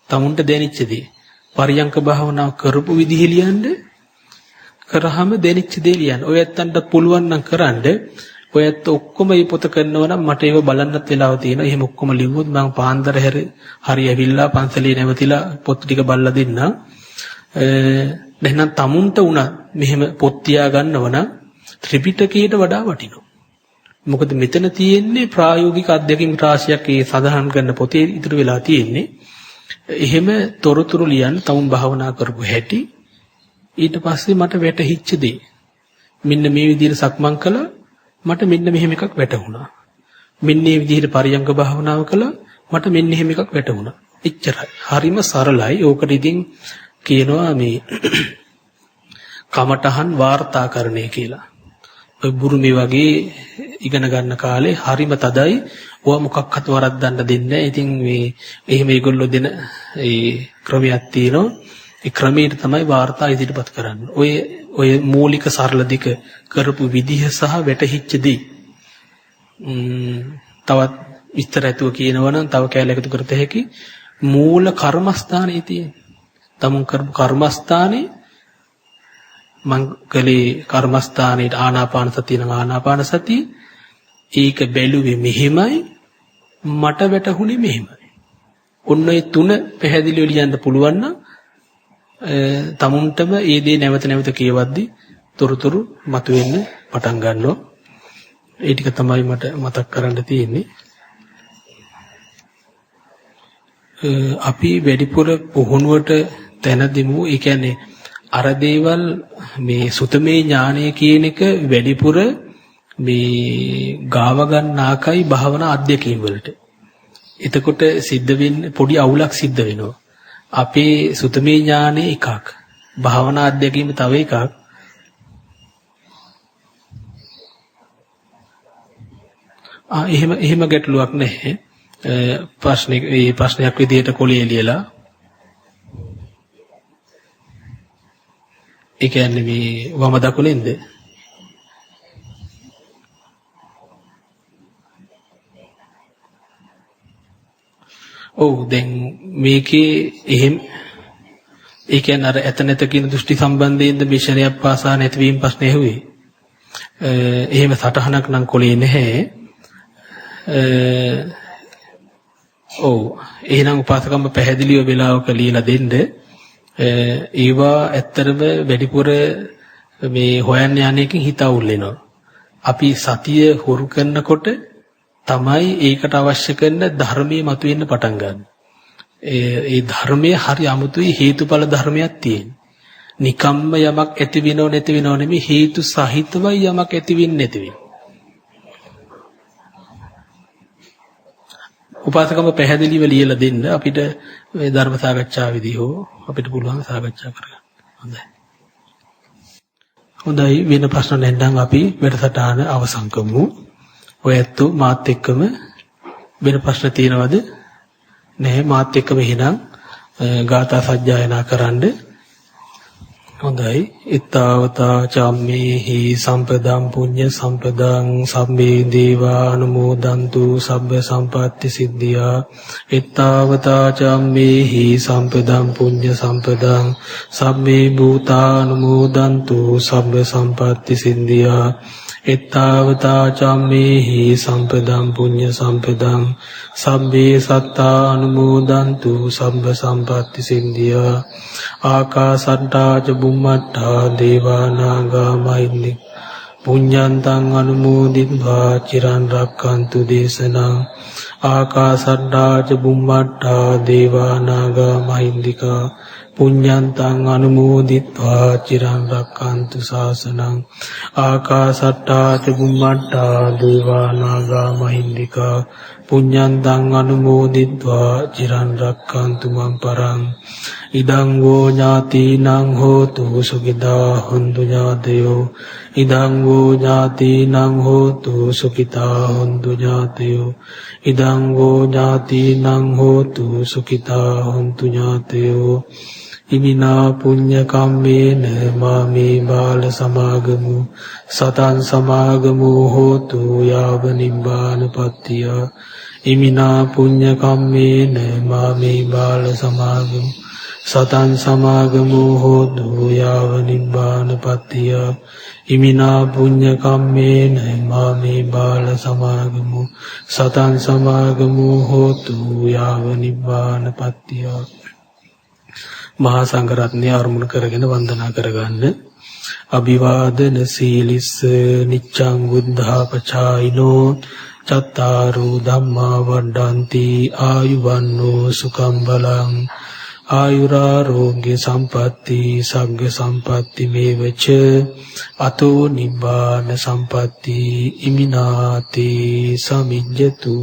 තමුන්ට දැනෙච්ච දේ. පරියංක භාවනාව කරපු විදිහ ලියන්න. කරාම දැනෙච්ච දේ ලියන්න. ඔය ඇත්තන්ට පුළුවන් නම් කරන්න. ඔය ඇත්ත ඔක්කොම මේ පොත කරනවා නම් මට ඒව බලන්නත් වෙලාව තියෙනවා. එහෙම ඔක්කොම ලිව්වොත් මම පාන්දර හරි ඇවිල්ලා පන්සලේ නැවතිලා පොත් ටික බලලා දෙන්න. නැත්නම් තමුන්ට උනා මෙහෙම පොත් තියා ගන්නව නම් ත්‍රිපිටකයට වඩා වටිනවා. මොකද මෙතන තියෙන්නේ ප්‍රායෝගික අධ්‍යක්ෂින් රාශියක් ඒ සඳහන් කරන පොතේ ඉතුරු වෙලා තියෙන්නේ. එහෙම තොරතුරු ලියන්න තමුන් භාවනා කරපු හැටි ඊට පස්සේ මට වැටහිච්ච දේ. මෙන්න මේ විදිහට සක්මන් කළා මට මෙන්න මෙහෙම එකක් වැටහුණා. මෙන්න මේ විදිහට පරියංග භාවනාව කළා මට මෙන්න එහෙම එකක් වැටහුණා. එච්චරයි. හරිම සරලයි. ඕකට ඉතින් කියනවා මේ කමඨහන් වාර්තාකරණය කියලා. ඔය බුරුමේ වගේ ඉගෙන ගන්න කාලේ හරිම තදයි. ඔය මොකක්වත් වරද්දන්න දෙන්නේ නැහැ. ඉතින් මේ එහෙම ඒගොල්ලෝ දෙන ඒ ක්‍රමයක් තියෙනවා. ඒ ක්‍රමයට තමයි වාර්තා ඉදිරිපත් කරන්නේ. ඔය මූලික සරල දෙක කරපු විදිහ සහ වැටහිච්ච දේ. තවත් විස්තර ඇතුව කියනවා නම් තව කැලේ එකතු කරත හැකි මූල කර්මස්ථානයේ තියෙන. තමුන් කරපු කර්මස්ථානේ මං කලේ කර්මස්ථානයේ ආනාපාන සතිය නම් ආනාපාන සතිය ඒක බැලුවේ මෙහෙමයි මට වැටහුනේ මෙහෙමයි. ඔන්න ඔය තුන පැහැදිලිව ලියන්න පුළුවන් නම් තමුන්ටම ඒ දේ නැවත නැවත කියවද්දි තොරතුරු මතුවෙන්න පටන් ගන්නවා. ඒ ටික තමයි මට මතක් කරන්න තියෙන්නේ. අපි වැඩිපුර පුහුණුවට තැන දෙමු. ඒ කියන්නේ අර දේවල් මේ සුතමේ ඥානය කියන එක වැඩිපුර මේ ගාව ගන්නාකයි භාවනා අධ්‍යක්ීම් වලට. එතකොට සිද්ධ වෙන්නේ පොඩි අවුලක් සිද්ධ වෙනවා. අපේ සුතමේ ඥානෙ එකක් භාවනා අධ්‍යක්ීම තව එකක්. එහෙම ගැටලුවක් නැහැ. ප්‍රශ්නයක් විදිහට කොලේ ලියලා ඒ කියන්නේ මේ වම දකුණෙන්ද ඔව් දැන් මේකේ එහෙම ඒ කියන්නේ අර ඇත නැත කියන දෘෂ්ටි සම්බන්ධයෙන්ද මිෂනයක් පාසා නැතිවීම ප්‍රශ්නේ ඇහුවේ. එහෙම සටහනක් නම් කොලේ නැහැ. ඔව් එහෙනම් උපාසකම්ම පැහැදිලිව වෙලාවක ලියලා දෙන්න. ඒවා ඇත්තටම වැඩිපුර මේ හොයන්න යන්නේකින් හිත අවුල් වෙනවා. අපි සතිය හුරු කරනකොට තමයි ඒකට අවශ්‍ය කරන ධර්මයේ මතුවෙන්න පටන් ගන්න. ඒ ධර්මයේ හරි අමුතුයි හේතුඵල ධර්මයක් තියෙන. නිකම්ම යමක් ඇති වෙනව නැති වෙනව නෙමෙයි හේතු සහිතවයි යමක් ඇති වෙන්නේ නැති වෙන්නේ. උපාසකම පැහැදිලිව ලියලා දෙන්න අපිට මේ ධර්ම සාකච්ඡාවේදී හෝ අපිට පුළුවන් සාකච්ඡා කරගන්න. හොඳයි වෙන ප්‍රශ්න නැත්නම් අපි වැඩසටහන අවසන් කරමු. ඔයත් මාත් එක්කම වෙන ප්‍රශ්න තියෙනවද? නැහැ මාත් එක්කම එහෙනම් ගාථා සජ්ජායනා කරන්න. හොඳයි. ittavata cammehi sampadam punya sampadang sabbe deva anumodantu sabba sampatti siddhya. ittavata cammehi sampadam punya sampadang sabbe bhuta anumodantu sabba sampatti siddhya. ittavata cammehi sampadam punya sampadang sabbe satta anumodantu sabba sampatti siddhya. ආකාසට්ටා ච බුම්මට්ටා දේවා නාග මහින්దిక පුඤ්ඤන්තං අනුමෝදිත්වා චිරන් රක්칸තු දේශනං. ආකාසට්ටා ච බුම්මට්ටා දේවා නාග මහින්దిక පුඤ්ඤන්තං අනුමෝදිත්වා චිරන් රක්칸තු ශාසනං. ආකාසට්ටා ච බුම්මට්ටා දේවා නාග මහින්దిక පුඤ්ඤන්තං අනුමෝදිත්වා චිරන් රක්칸තු මං පරං. ඉදං වූ ඥාතිනං හෝතු සුඛිතා හොන්තු ඥාතයෝ. ඉදං වූ ඥාතිනං හෝතු සුඛිතා හොන්තු ඥාතයෝ. ඉදං වූ ඥාතිනං හෝතු සුඛිතා හොන්තු ඥාතයෝ. ඉමිනා පුඤ්ඤ කම්මේන මාමේ බාල සමාගමු සතං සමාගමු හෝතු යාව නිබ්බානපත්තිය. ඉමිනා පුඤ්ඤ කම්මේන මාමේ බාල සමාගමු සතං සමාගමු හෝතු යාව නිබ්බානපත්තිය. ඉමිනා පුඤ්ඤ කම්මේන මාමේ බාල සමාගමු සතං සමාගමු හෝතු යාව නිබ්බානපත්තිය. මහා සංඝරත්නය අරමුණු කරගෙන වන්දනා කරගන්න. අභිවාදන සීලිස්ස නිච්ඡං බුද්ධාපචායිනෝ චත්තාරෝ ධම්මා වඩ්ඩಂತಿ ආයුවන්නෝ සුඛං බලං ආයුරාෝග්‍ය සම්පatti සග්ග සම්පatti මේවච අතෝ නිබ්බාන සම්පatti ඉමිනාති සමිජ්ජතු.